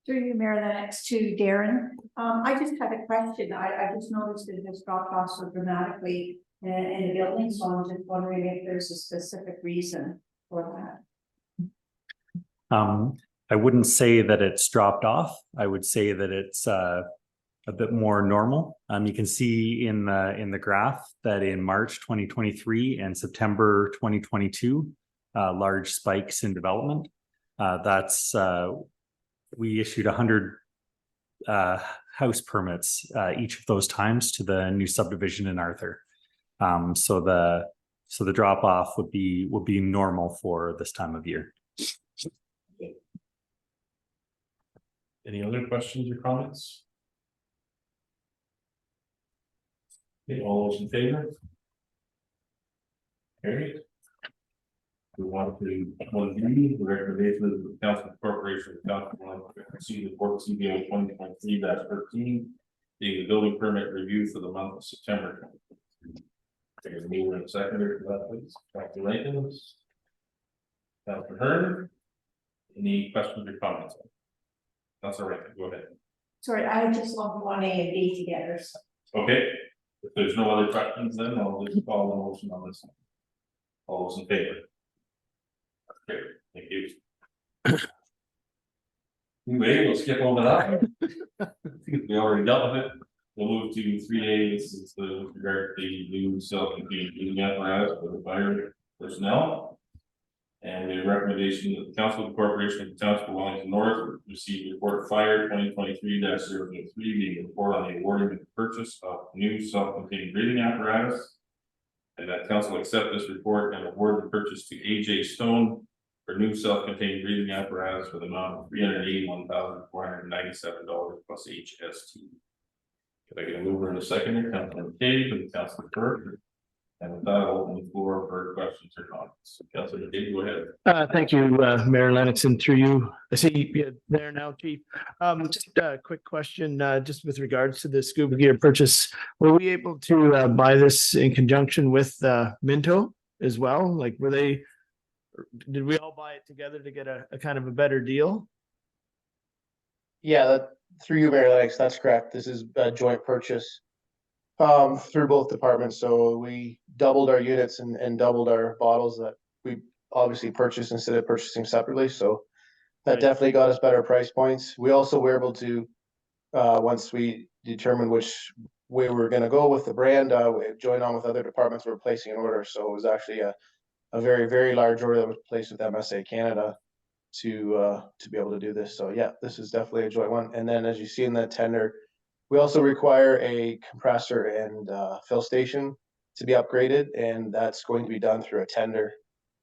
Through you, Mayor, next to Darren. I just had a question. I just noticed that it's dropped off so dramatically in the building, so I'm just wondering if there's a specific reason for that. I wouldn't say that it's dropped off. I would say that it's a bit more normal. You can see in the graph that in March 2023 and September 2022, large spikes in development. We issued 100 house permits each of those times to the new subdivision in Arthur. So the drop off would be normal for this time of year. Any other questions or comments? Okay, all those in favor? Carried. We want to the recommendation of the council corporation of Township of Wellington receive the report CBO 2023-13 being the building permit review for the month of September. Take a meeting in a second for that, please. Councillor Rankin. Councillor Hearn. Any questions or comments? Councillor Rankin, go ahead. Sorry, I just lumped 1A and B together. So. Okay, if there's no other questions, then I'll just call the motion on this one. All those in favor? Okay, thank you. Anyway, we'll skip over that. We already dealt with it. We'll move to 3A. This is with regard to the new self-contained breathing apparatus for the fire personnel. And the recommendation that the council of the corporation of the Township of Wellington North receive report fire 2023-003 being a report on the awarding of the purchase of new self-contained breathing apparatus. And that council accept this report and award the purchase to AJ Stone for new self-contained breathing apparatus for the amount of $381,497 plus HST. Can I get a mover and a seconder? Councillor McCabe and Councillor Burke. And with that, I'll open the floor for questions or comments. Councillor McCabe, go ahead. Thank you, Mayor Lennox, and through you. I see you there now, Chief. Just a quick question, just with regards to the scuba gear purchase. Were we able to buy this in conjunction with Minto as well? Like, did we all buy it together to get a kind of a better deal? Yeah, through you, Mayor Lennox, that's correct. This is a joint purchase through both departments. So we doubled our units and doubled our bottles that we obviously purchased instead of purchasing separately. So that definitely got us better price points. We also were able to, once we determined which way we were going to go with the brand, we joined on with other departments who were placing an order. So it was actually a very, very large order that was placed with MSA Canada to be able to do this. So yeah, this is definitely a joint one. And then as you see in that tender, we also require a compressor and fill station to be upgraded, and that's going to be done through a tender.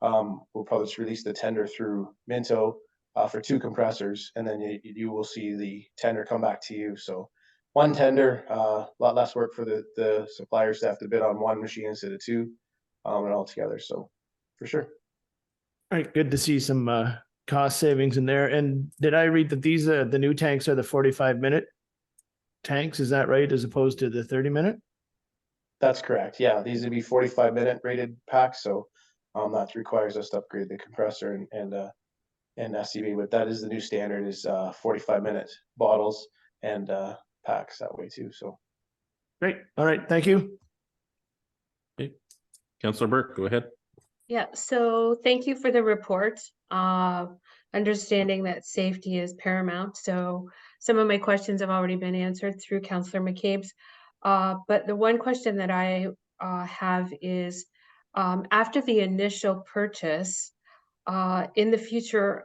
We'll probably just release the tender through Minto for 2 compressors, and then you will see the tender come back to you. So one tender, a lot less work for the suppliers to have to bid on one machine instead of two, and all together. So for sure. All right, good to see some cost savings in there. And did I read that these the new tanks are the 45-minute tanks? Is that right, as opposed to the 30-minute? That's correct. Yeah, these would be 45-minute rated packs. So that requires us to upgrade the compressor and SCV, but that is the new standard is 45-minute bottles and packs that way too. So Great. All right. Thank you. Councillor Burke, go ahead. Yeah, so thank you for the report. Understanding that safety is paramount. So some of my questions have already been answered through Councillor McCabe's. But the one question that I have is, after the initial purchase, in the future,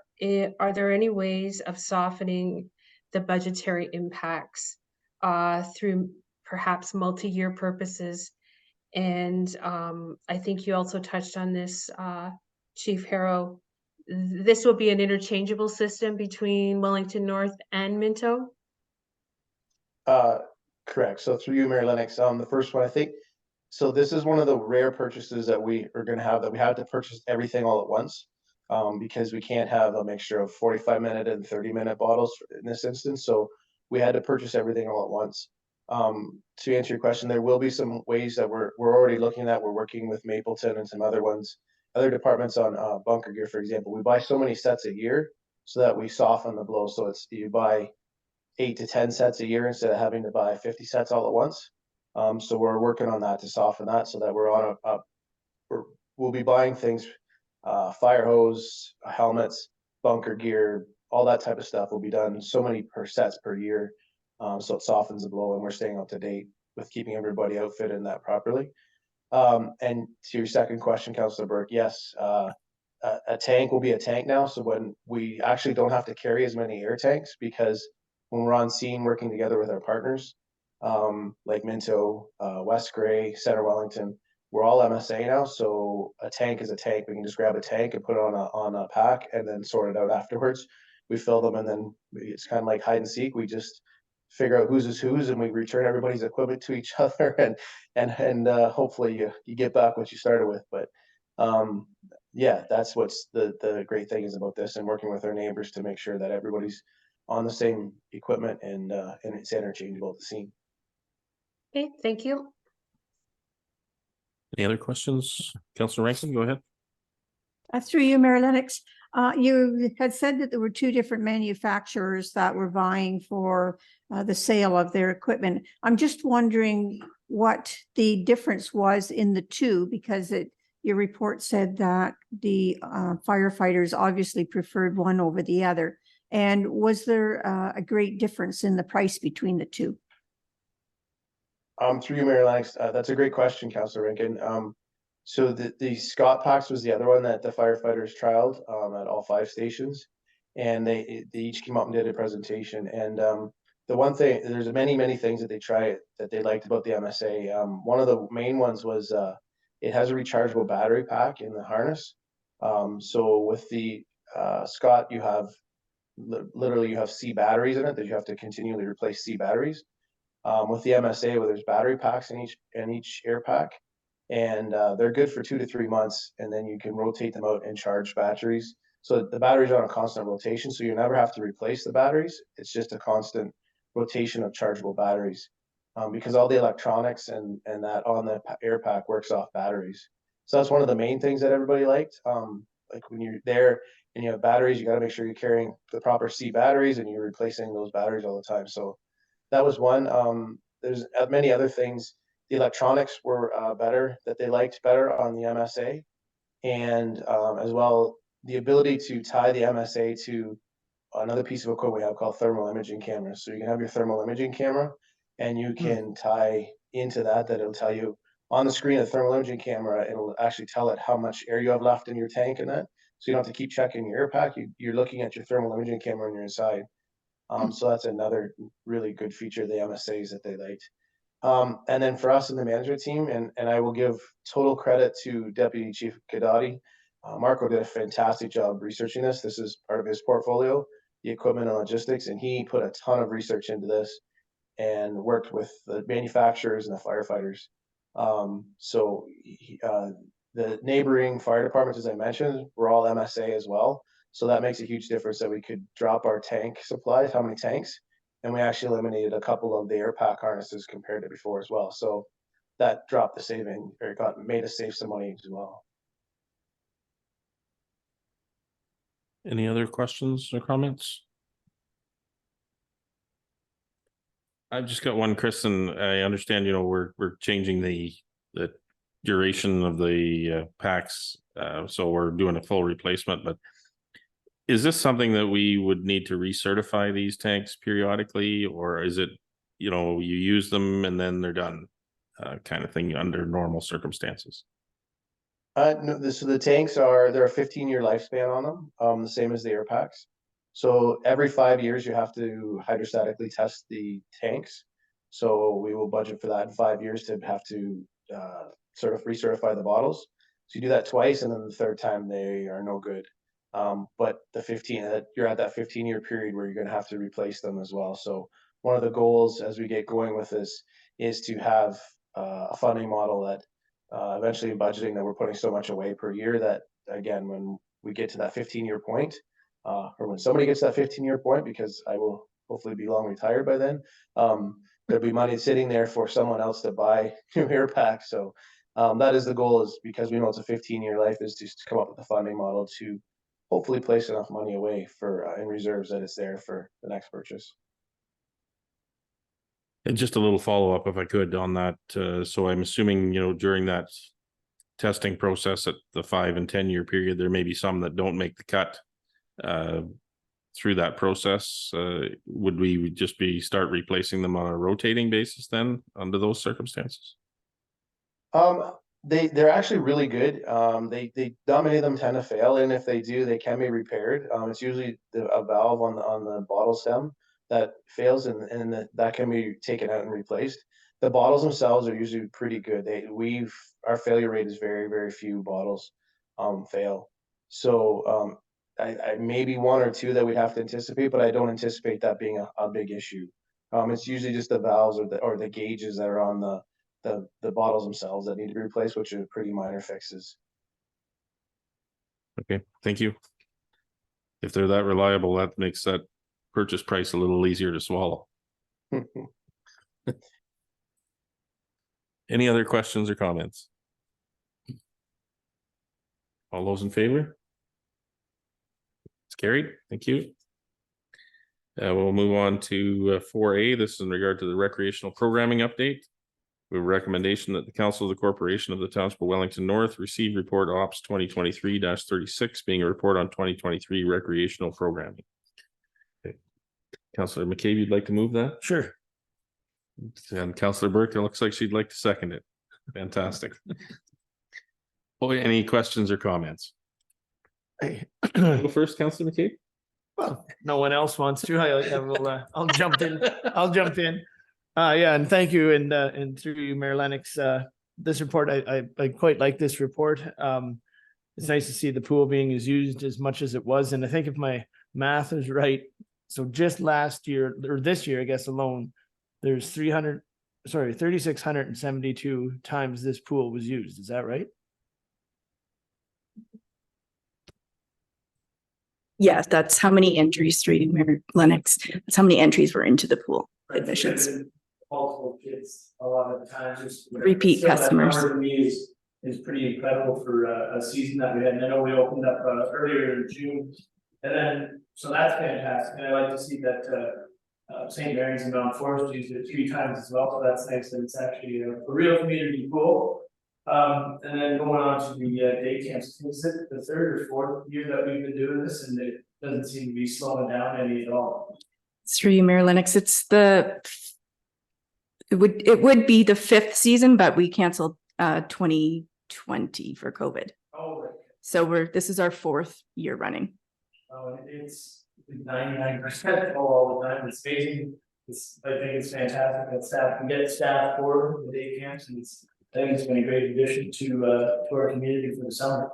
are there any ways of softening the budgetary impacts through perhaps multi-year purposes? And I think you also touched on this, Chief Harrow. This will be an interchangeable system between Wellington North and Minto? correct. So through you, Mayor Lennox, the first one, I think, so this is one of the rare purchases that we are going to have, that we have to purchase everything all at once. Because we can't have a mixture of 45-minute and 30-minute bottles in this instance. So we had to purchase everything all at once. To answer your question, there will be some ways that we're already looking at. We're working with Mapleton and some other ones, other departments on bunker gear, for example. We buy so many sets a year so that we soften the blow. So it's you buy 8 to 10 sets a year instead of having to buy 50 sets all at once. So we're working on that to soften that so that we're on we'll be buying things, fire hose, helmets, bunker gear, all that type of stuff will be done so many per sets per year. So it softens the blow and we're staying up to date with keeping everybody outfitted in that properly. And to your second question, Councillor Burke, yes, a tank will be a tank now. So when we actually don't have to carry as many air tanks, because when we're on scene working together with our partners, like Minto, West Grey, Center Wellington, we're all MSA now. So a tank is a tank. We can just grab a tank and put it on a pack and then sort it out afterwards. We fill them and then it's kind of like hide and seek. We just figure out whose is whose and we return everybody's equipment to each other and hopefully you get back what you started with. But yeah, that's what's the great thing is about this, and working with our neighbors to make sure that everybody's on the same equipment and it's interchangeable at the scene. Okay, thank you. Any other questions? Councillor Rankin, go ahead. Through you, Mayor Lennox, you had said that there were two different manufacturers that were vying for the sale of their equipment. I'm just wondering what the difference was in the two, because your report said that the firefighters obviously preferred one over the other. And was there a great difference in the price between the two? Through you, Mayor Lennox, that's a great question, Councillor Rankin. So the Scott packs was the other one that the firefighters trialed at all 5 stations, and they each came up and did a presentation. And the one thing, there's many things that they liked about the MSA. One of the main ones was it has a rechargeable battery pack in the harness. So with the Scott, you have literally you have C batteries in it that you have to continually replace C batteries. With the MSA, where there's battery packs in each air pack, and they're good for 2 to 3 months, and then you can rotate them out and charge batteries. So the batteries are on a constant rotation, so you never have to replace the batteries. It's just a constant rotation of chargeable batteries, because all the electronics and that on the air pack works off batteries. So that's one of the main things that everybody liked. Like when you're there and you have batteries, you got to make sure you're carrying the proper C batteries and you're replacing those batteries all the time. So that was one. There's many other things. The electronics were better, that they liked better on the MSA, and as well the ability to tie the MSA to another piece of equipment we have called thermal imaging cameras. So you can have your thermal imaging camera and you can tie into that it'll tell you on the screen of the thermal imaging camera, it'll actually tell it how much air you have left in your tank and that. So you don't have to keep checking your air pack. You're looking at your thermal imaging camera on your inside. So that's another really good feature of the MSAs that they liked. And then for us in the management team, and I will give total credit to Deputy Chief Gadati. Marco did a fantastic job researching this. This is part of his portfolio, the equipment and logistics, and he put a ton of research into this. and worked with the manufacturers and the firefighters. The neighboring fire departments, as I mentioned, were all MSA as well. So that makes a huge difference that we could drop our tank supplies, how many tanks, and we actually eliminated a couple of the air pack harnesses compared to before as well. So that dropped the saving, or made us save some money as well. Any other questions or comments? I've just got one, Chris, and I understand, we're changing the duration of the packs. So we're doing a full replacement, but is this something that we would need to recertify these tanks periodically, or is it, you use them and then they're done, kind of thing under normal circumstances? No, so the tanks they're a 15-year lifespan on them, the same as the air packs. So every 5 years you have to hydrostatically test the tanks. So we will budget for that in 5 years to have to sort of recertify the bottles. So you do that twice, and then the third time they are no good. But you're at that 15-year period where you're going to have to replace them as well. So one of the goals as we get going with this is to have a funding model that eventually budgeting that we're putting so much away per year that, again, when we get to that 15-year point, or when somebody gets that 15-year point, because I will hopefully be long retired by then, there'll be money sitting there for someone else to buy new air packs. So that is the goal, is because we know it's a 15-year life, is to come up with a funding model to hopefully place enough money away for in reserves that it's there for the next purchase. And just a little follow-up, if I could, on that. So I'm assuming, during that testing process at the 5 and 10-year period, there may be some that don't make the cut through that process. Would we just start replacing them on a rotating basis then under those circumstances? They're actually really good. They not many of them tend to fail, and if they do, they can be repaired. It's usually a valve on the bottle stem that fails, and that can be taken out and replaced. The bottles themselves are usually pretty good. Our failure rate is very, very few bottles fail. So I maybe one or two that we'd have to anticipate, but I don't anticipate that being a big issue. It's usually just the valves or the gauges that are on the bottles themselves that need to be replaced, which are pretty minor fixes. Okay, thank you. If they're that reliable, that makes that purchase price a little easier to swallow. Any other questions or comments? All those in favor? It's carried. Thank you. We'll move on to 4A. This is in regard to the recreational programming update. We have a recommendation that the Council of the Corporation of the Township of Wellington North receive report Ops 2023-36, being a report on 2023 recreational programming. Okay. Councillor McCabe, you'd like to move that? Sure. And Councillor Burke, it looks like she'd like to second it. Fantastic. Any questions or comments? Go first, Councillor McCabe. Well, no one else wants to. I'll jump in. I'll jump in. Yeah, and thank you, and through you, Mayor Lennox. This report, I quite like this report. It's nice to see the pool being used as much as it was, and I think if my math is right, so just last year or this year, I guess alone, there's 3,672 times this pool was used. Is that right? Yes, that's how many entries through Mayor Lennox. That's how many entries were into the pool admissions. Multiple kids a lot of the times. Repeat customers. That number to me is pretty incredible for a season that we had. And I know we opened up earlier in June, and then so that's fantastic. And I like to see that St. Mary's and Mount Forest used it 3 times as well. So that's nice that it's actually a real community pool. And then going on to the day camps, is it the 3rd or 4th year that we've been doing this, and it doesn't seem to be slowing down any at all? Through you, Mayor Lennox. It would be the 5th season, but we canceled 2020 for COVID. Oh, right. So this is our 4th year running. It's 99% all the time. It's amazing. I think it's fantastic that staff can get staff for the day camps, and I think it's been a great addition to our community for the summer.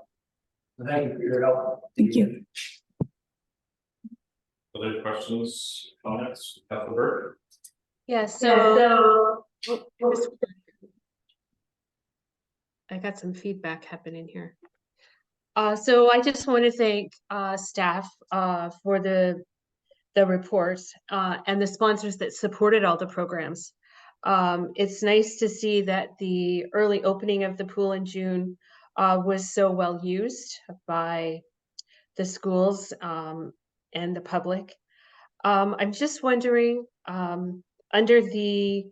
So thank you for your help. Thank you. Other questions, comments, Councilor Burke? Yeah, so I got some feedback happening here. So I just want to thank staff for the reports and the sponsors that supported all the programs. It's nice to see that the early opening of the pool in June was so well used by the schools and the public. I'm just wondering, under the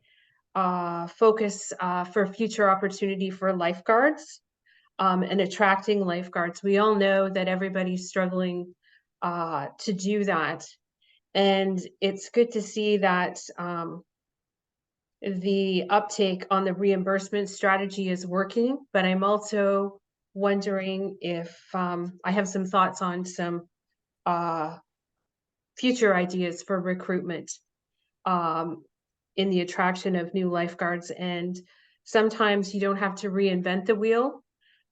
focus for future opportunity for lifeguards and attracting lifeguards, we all know that everybody's struggling to do that. And it's good to see that the uptake on the reimbursement strategy is working, but I'm also wondering if I have some thoughts on some future ideas for recruitment in the attraction of new lifeguards. And sometimes you don't have to reinvent the wheel.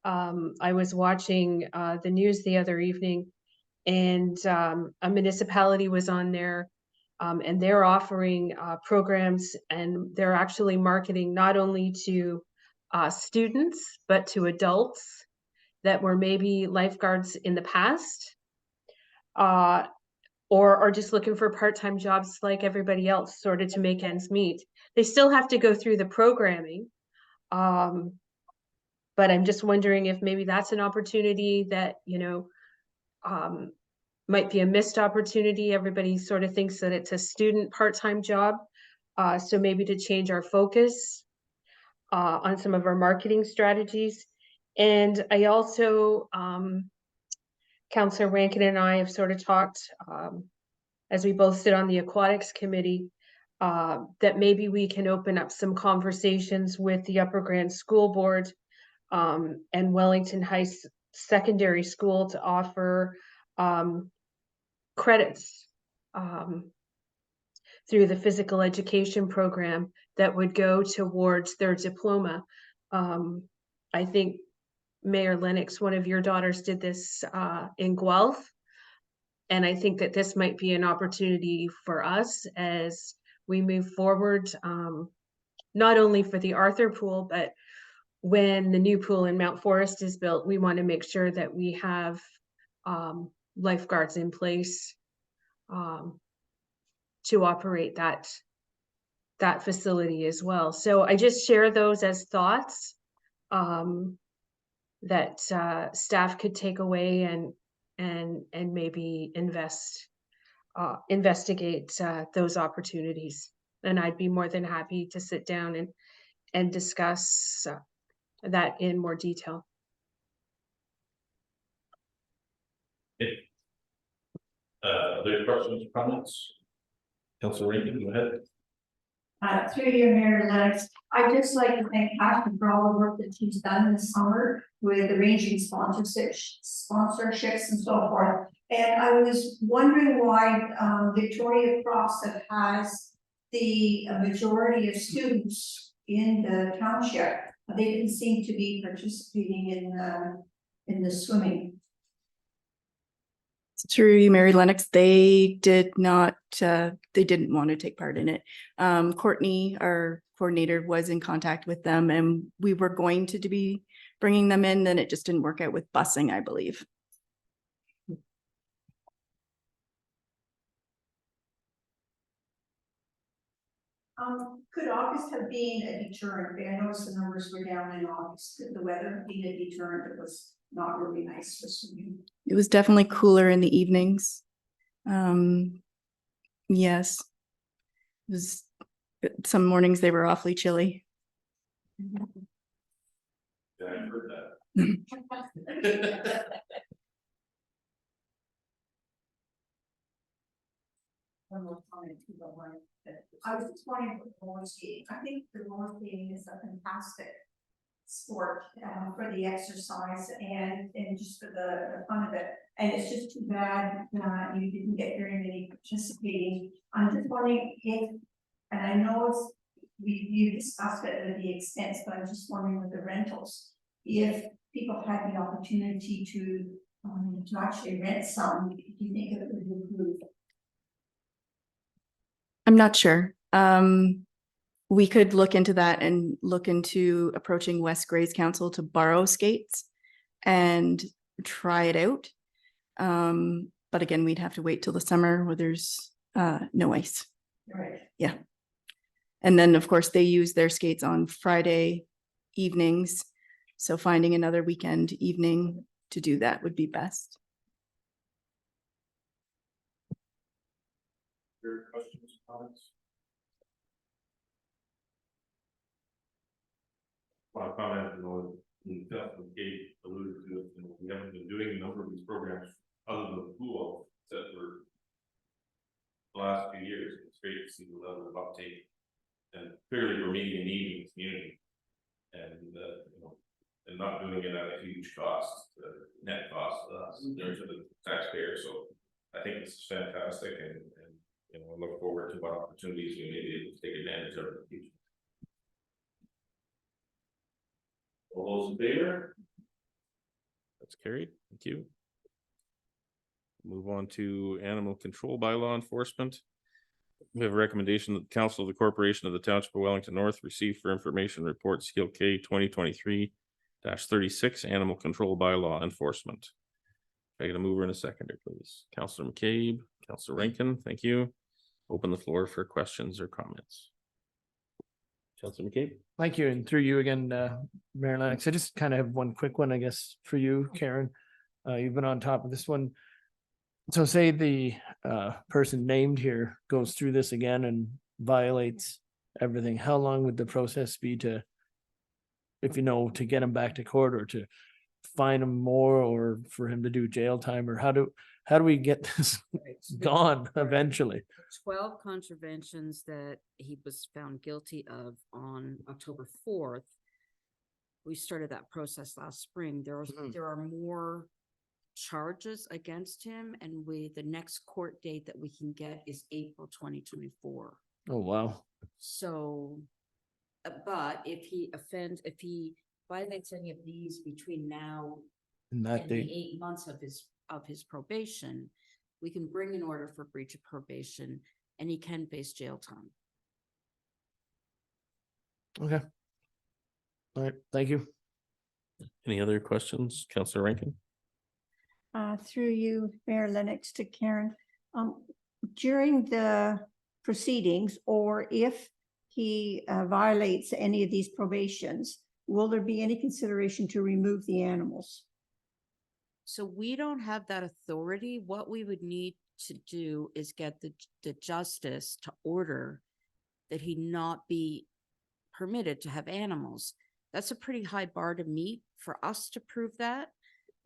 I was watching the news the other evening, and a municipality was on there, and they're offering programs, and they're actually marketing not only to students, but to adults that were maybe lifeguards in the past, or are just looking for part-time jobs like everybody else, sort of to make ends meet. They still have to go through the programming. But I'm just wondering if maybe that's an opportunity that, might be a missed opportunity. Everybody sort of thinks that it's a student part-time job. So maybe to change our focus on some of our marketing strategies. And I also, Councillor Rankin and I have sort of talked, as we both sit on the aquatics committee, that maybe we can open up some conversations with the Upper Grand School Board and Wellington High Secondary School to offer credits through the physical education program that would go towards their diploma. I think Mayor Lennox, one of your daughters, did this in Guelph. And I think that this might be an opportunity for us as we move forward, not only for the Arthur Pool, but when the new pool in Mount Forest is built, we want to make sure that we have lifeguards in place to operate that facility as well. So I just share those as thoughts that staff could take away and maybe investigate those opportunities. And I'd be more than happy to sit down and discuss that in more detail. Other questions, comments? Councilor Rankin, go ahead. Through you, Mayor Lennox, I'd just like to thank Ashley for all the work that she's done this summer with arranging sponsorships and so forth. And I was wondering why Victoria Crossett has the majority of students in the township. They didn't seem to be participating in the swimming. Through you, Mary Lennox, they didn't want to take part in it. Courtney, our coordinator, was in contact with them, and we were going to be bringing them in, then it just didn't work out with busing, I believe. Could August have been a deterrent? I noticed the numbers were down in August. Could the weather be a deterrent? It was not really nice for swimming. It was definitely cooler in the evenings. Yes. It was, some mornings they were awfully chilly. Yeah, I heard that. I was just wondering about roller skating. I think the roller skating is a fantastic sport for the exercise and just for the fun of it. And it's just too bad you didn't get very many participating. I'm just wondering if, and I know it's you discussed it at the expense, but I'm just wondering with the rentals, if people had the opportunity to actually rent some, do you think it would improve? I'm not sure. We could look into that and look into approaching West Grays Council to borrow skates and try it out. But again, we'd have to wait till the summer where there's no ice. Right. Yeah. And then, of course, they use their skates on Friday evenings. So finding another weekend evening to do that would be best. Your questions, comments? Well, comment, Councilman Kate alluded to, we haven't been doing a number of these programs other than the pool, except for the last few years. It's great to see the level of uptake, and clearly we're meeting a need in the community, and and not doing it at a huge cost, net cost to us, to the taxpayer. So I think this is fantastic, and I look forward to what opportunities we may be able to take advantage of in the future. All those in favor? That's carried. Thank you. Move on to animal control bylaw enforcement. We have a recommendation that the Council of the Corporation of the Township of Wellington North receive for information report Skill K 2023-36 animal control bylaw enforcement. Can I get a mover and a seconder, please? Councillor McCabe, Councillor Rankin, thank you. Open the floor for questions or comments. Councillor McCabe. Thank you, and through you again, Mayor Lennox. I just kind of have one quick one, I guess, for you, Karen. You've been on top of this one. So say the person named here goes through this again and violates everything. How long would the process be to, if you know, to get him back to court, or to fine him more, or for him to do jail time, or how do we get this gone eventually? 12 contraventions that he was found guilty of on October 4th. We started that process last spring. There are more charges against him, and the next court date that we can get is April 2024. Oh, wow. So, but if he violates any of these between now And that and the date, 8 months of his probation, we can bring an order for breach of probation, and he can face jail time. okay. All right, thank you. Any other questions, Councillor Rankin? Through you, Mayor Lennox, to Karen. During the proceedings, or if he violates any of these probations, will there be any consideration to remove the animals? So we don't have that authority. What we would need to do is get the justice to order that he not be permitted to have animals. That's a pretty high bar to meet for us to prove that.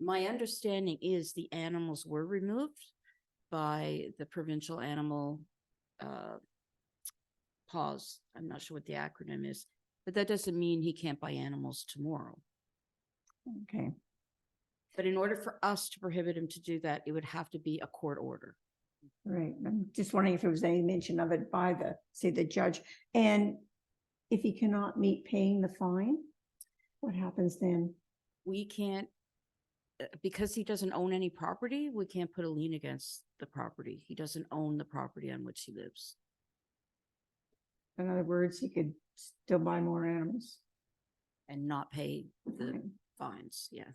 My understanding is the animals were removed by the provincial animal pause. I'm not sure what the acronym is, but that doesn't mean he can't buy animals tomorrow. Okay. But in order for us to prohibit him to do that, it would have to be a court order. Right. I'm just wondering if there was any mention of it by the judge. And if he cannot meet paying the fine, what happens then? We can't, because he doesn't own any property, we can't put a lien against the property. He doesn't own the property on which he lives. In other words, he could still buy more animals. And not pay the Okay. fines, yeah.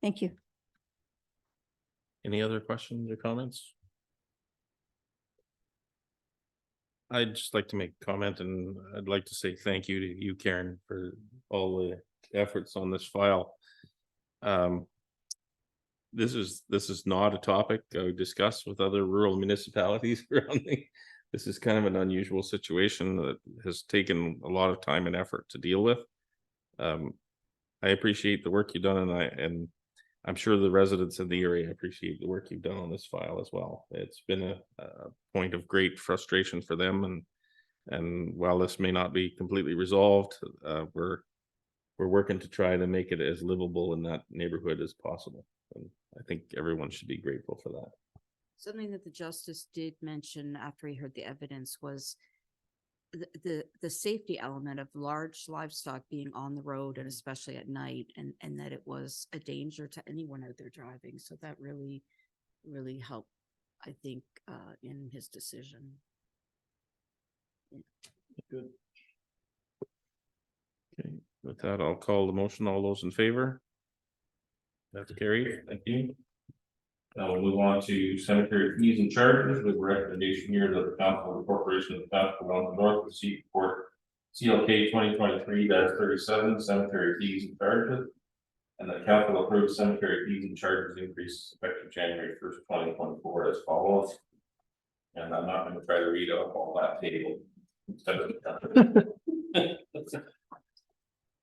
Thank you. Any other questions or comments? I'd just like to make a comment, and I'd like to say thank you to you, Karen, for all the efforts on this file. This is not a topic I would discuss with other rural municipalities around me. This is kind of an unusual situation that has taken a lot of time and effort to deal with. I appreciate the work you've done, and I'm sure the residents in the area appreciate the work you've done on this file as well. It's been a point of great frustration for them, and while this may not be completely resolved, we're working to try to make it as livable in that neighborhood as possible. And I think everyone should be grateful for that. Something that the justice did mention after he heard the evidence was the safety element of large livestock being on the road, and especially at night, and that it was a danger to anyone out there driving. So that really helped, I think, in his decision. Good. Okay, with that, I'll call the motion. All those in favor? That's carried. Thank you. Now we'll move on to cemetery fees and charges with recommendation here that the council of the corporation of the Township of Wellington North receive report CLK 2023-37 cemetery fees and charges. And the council approves cemetery fees and charges increases effective January 1st, 2024 as follows. And I'm not going to try to read off all that table. Can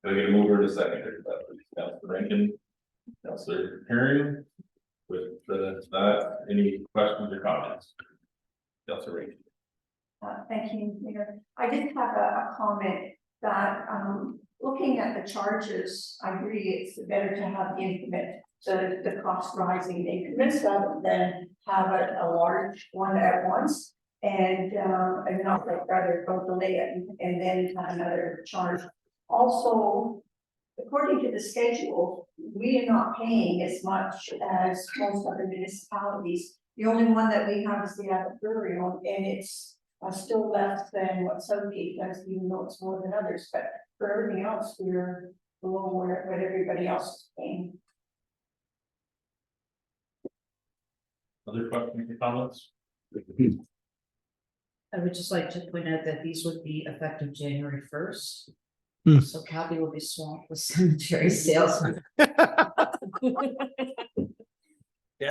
I get a mover and a seconder? Councilor Rankin, Councilor Herring. With that, any questions or comments? Councilor Rankin. Thank you, Mayor. I did have a comment that, looking at the charges, I agree it's better to have the increment, the cost rising increments rather than have a large one at once. And not like rather go delay it and then have another charge. Also, according to the schedule, we are not paying as much as most other municipalities. The only one that we have is the Abbott Brewery, and it's still less than what Southgate does, even though it's more than others. But for everything else, we're below what everybody else is paying. Other questions or comments? I would just like to point out that these would be effective January 1st. Hmm. So Kathy will be swamped with cemetery sales. Death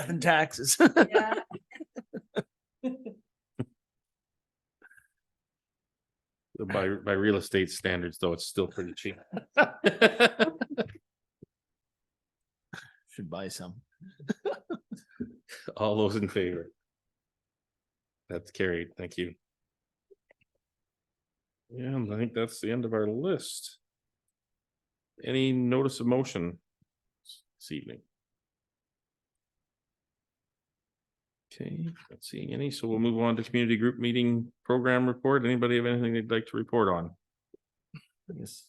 and taxes. Yeah. By real estate standards, though, it's still pretty cheap. Should buy some. All those in favor? That's carried. Thank you. Yeah, and I think that's the end of our list. Any notice of motion this evening? Okay, not seeing any, so we'll move on to community group meeting program report. Anybody have anything they'd like to report on? Yes.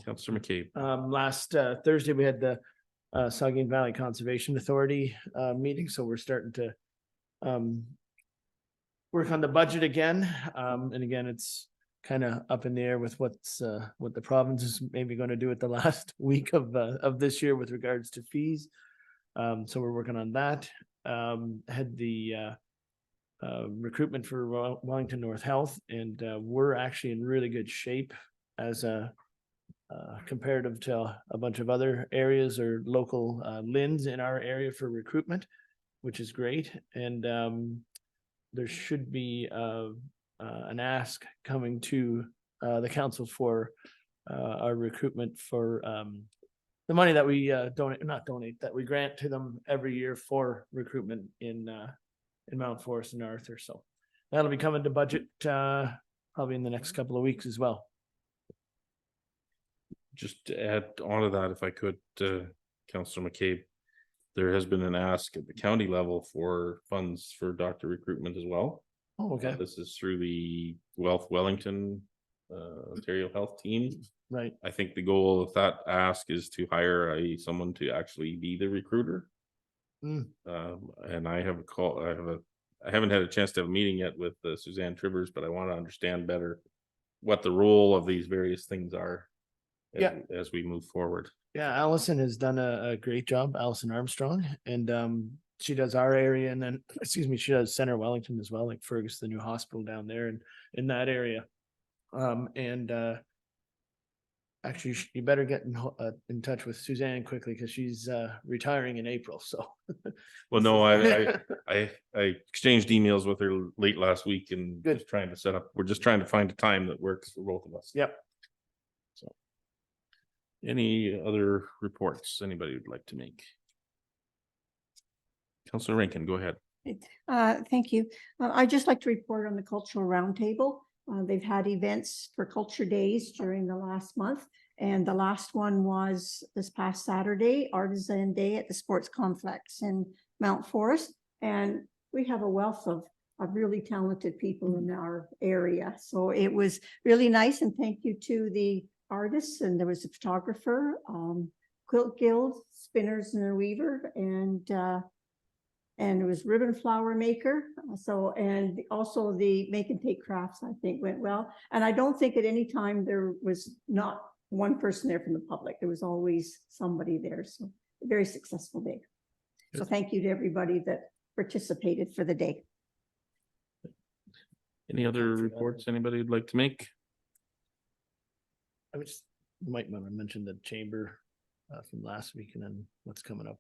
Councillor McCabe. Last Thursday, we had the Saugeen Valley Conservation Authority meeting, so we're starting to work on the budget again. And again, it's kind of up in the air with what the province is maybe going to do at the last week of this year with regards to fees. So we're working on that. Had the recruitment for Wellington North Health, and we're actually in really good shape as a comparative to a bunch of other areas or local LINs in our area for recruitment, which is great. And there should be an ask coming to the council for our recruitment for the money that we that we grant to them every year for recruitment in Mount Forest and Arthur. So that'll be coming to budget probably in the next couple of weeks as well. Just to add on to that, if I could, Councillor McCabe, there has been an ask at the county level for funds for doctor recruitment as well. Oh, okay. This is through the Wellington Ontario Health Team. Right. I think the goal of that ask is to hire someone to actually be the recruiter. Mm. And I haven't had a chance to have a meeting yet with Suzanne Tribbers, but I want to understand better what the role of these various things are as we move forward. Yeah, Allison has done a great job, Allison Armstrong, and she does our area, and then she does Center Wellington as well, like Fergus, the new hospital down there and in that area. Actually, you better get in touch with Suzanne quickly because she's retiring in April. So, well, no, I exchanged emails with her late last week and Good. just trying to set up. We're just trying to find a time that works for both of us. Yep. So, any other reports anybody would like to make? Councillor Rankin, go ahead. Thank you. I'd just like to report on the cultural roundtable. They've had events for culture days during the last month, and the last one was this past Saturday, Artisan Day at the Sports Complex in Mount Forest. And we have a wealth of really talented people in our area. So it was really nice, and thank you to the artists, and there was a photographer, Quilt Guild, Spinners and a Weaver, and and it was ribbon flower maker. So, and also the make and take crafts, I think went well. And I don't think at any time there was not one person there from the public. There was always somebody there. So a very successful day. So thank you to everybody that participated for the day. Any other reports anybody would like to make? I was, might want to mention the chamber from last week and then what's coming up.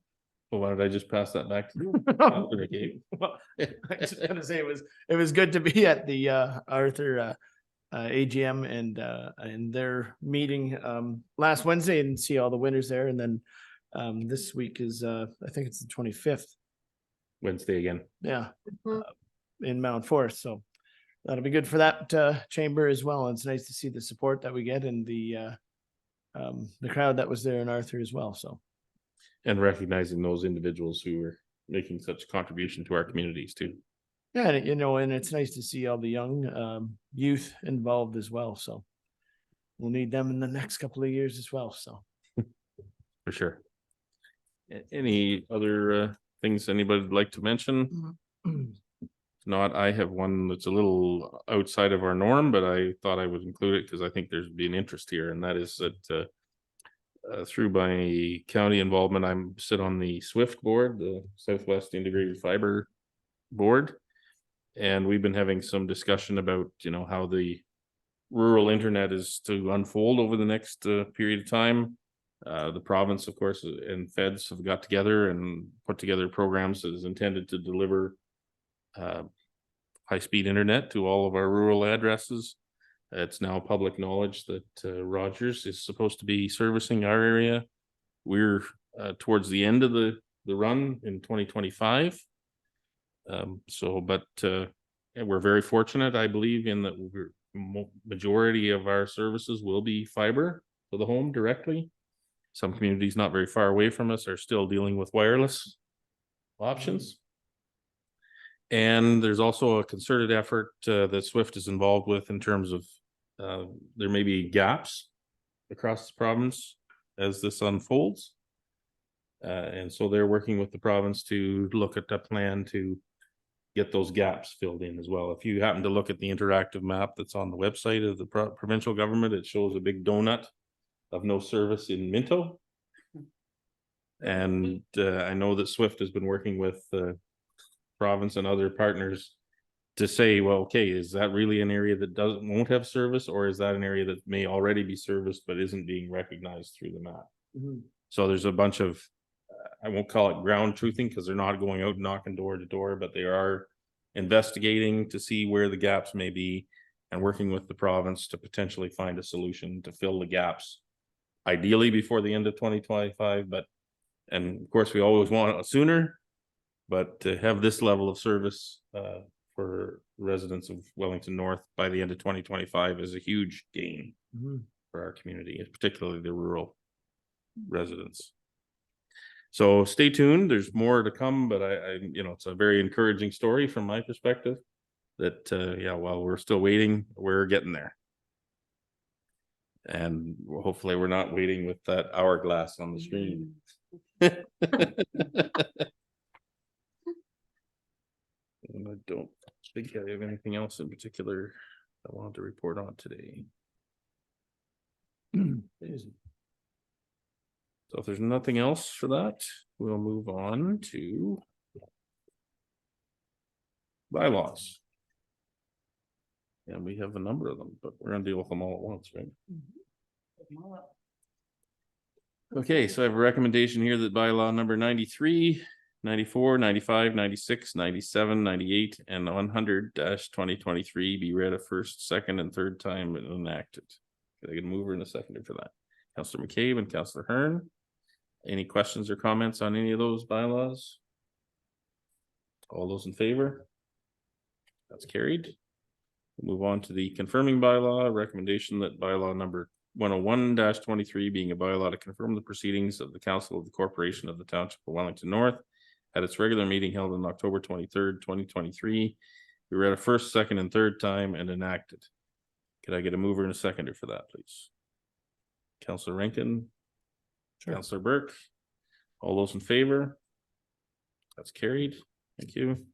Well, why don't I just pass that back to you? Well, I was just gonna say it was good to be at the Arthur AGM and their meeting last Wednesday and see all the winners there. And then this week is I think it's the 25th. Wednesday again. Yeah. Mhm. In Mount Forest. So that'll be good for that chamber as well. And it's nice to see the support that we get and the crowd that was there in Arthur as well. So. And recognizing those individuals who are making such contribution to our communities too. Yeah, and you know, and it's nice to see all the young youth involved as well. So we'll need them in the next couple of years as well. So For sure. Any other things anybody would like to mention? If not, I have one that's a little outside of our norm, but I thought I would include it because I think there's been interest here, and that is that through my county involvement, I'm sit on the SWIFT board, the Southwest Integrated Fiber Board. And we've been having some discussion about, you know, how the rural internet is to unfold over the next period of time. The province, of course, and feds have got together and put together programs that is intended to deliver high-speed internet to all of our rural addresses. It's now public knowledge that Rogers is supposed to be servicing our area. We're towards the end of the run in 2025. But we're very fortunate, I believe, in that majority of our services will be fiber to the home directly. Some communities not very far away from us are still dealing with wireless options. And there's also a concerted effort that SWIFT is involved with in terms of there may be gaps across the province as this unfolds. And so they're working with the province to look at a plan to get those gaps filled in as well. If you happen to look at the interactive map that's on the website of the provincial government, it shows a big donut of no service in Minto. And I know that SWIFT has been working with the province and other partners to say, well, okay, is that really an area that won't have service, or is that an area that may already be serviced but isn't being recognized through the map? So there's a bunch of I won't call it ground truthing because they're not going out knocking door to door, but they are investigating to see where the gaps may be and working with the province to potentially find a solution to fill the gaps, ideally before the end of 2025. And of course, we always want it sooner, but to have this level of service for residents of Wellington North by the end of 2025 is a huge gain for our community, particularly the rural residents. So stay tuned. There's more to come, but I you know, it's a very encouraging story from my perspective that, yeah, while we're still waiting, we're getting there. And hopefully we're not waiting with that hourglass on the screen. And I don't think I have anything else in particular I wanted to report on today. So if there's nothing else for that, we'll move on to bylaws. And we have a number of them, but we're gonna deal with them all at once, right? Okay, so I have a recommendation here that bylaw number 93, 94, 95, 96, 97, 98, and 100-2023 be read a first, second, and third time and enacted. Can I get a mover and a seconder for that? Councillor McCabe and Councillor Hearn. Any questions or comments on any of those bylaws? All those in favor? That's carried. We'll move on to the confirming bylaw recommendation that bylaw number 101-23 being a bylaw to confirm the proceedings of the Council of the Corporation of the Township of Wellington North at its regular meeting held on October 23rd, 2023. We read a first, second, and third time and enacted. Could I get a mover and a seconder for that, please? Councillor Rankin. Sure. Councillor Burke. All those in favor? That's carried. Thank you.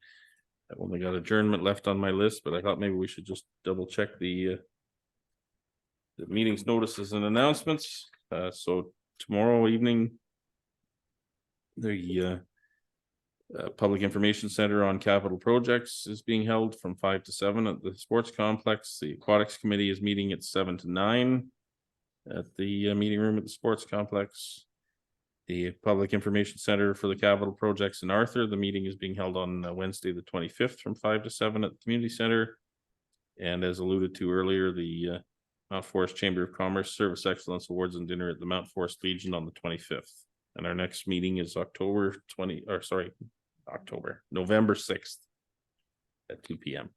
I've only got adjournment left on my list, but I thought maybe we should just double check the meeting's notices and announcements. So tomorrow evening, the Public Information Center on Capital Projects is being held from 5 to 7 at the Sports Complex. The Aquatics Committee is meeting at 7 to 9 at the meeting room at the Sports Complex. The Public Information Center for the Capital Projects in Arthur, the meeting is being held on Wednesday, the 25th from 5 to 7 at the Community Center. And as alluded to earlier, the Mount Forest Chamber of Commerce Service Excellence Awards and Dinner at the Mount Forest Legion on the 25th. And our next meeting is November 6th at 2 p.m.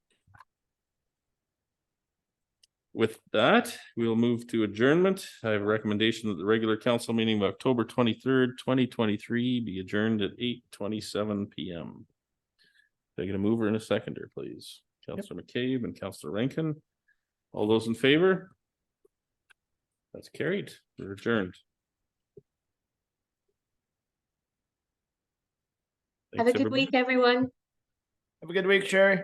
With that, we'll move to adjournment. I have a recommendation that the regular council meeting of October 23rd, 2023 be adjourned at 8:27 p.m. Taking a mover and a seconder, please. Councillor McCabe and Councillor Rankin. All those in favor? That's carried. We're adjourned. Have a Thanks, good everybody. week, everyone. Have a good week, Sherry.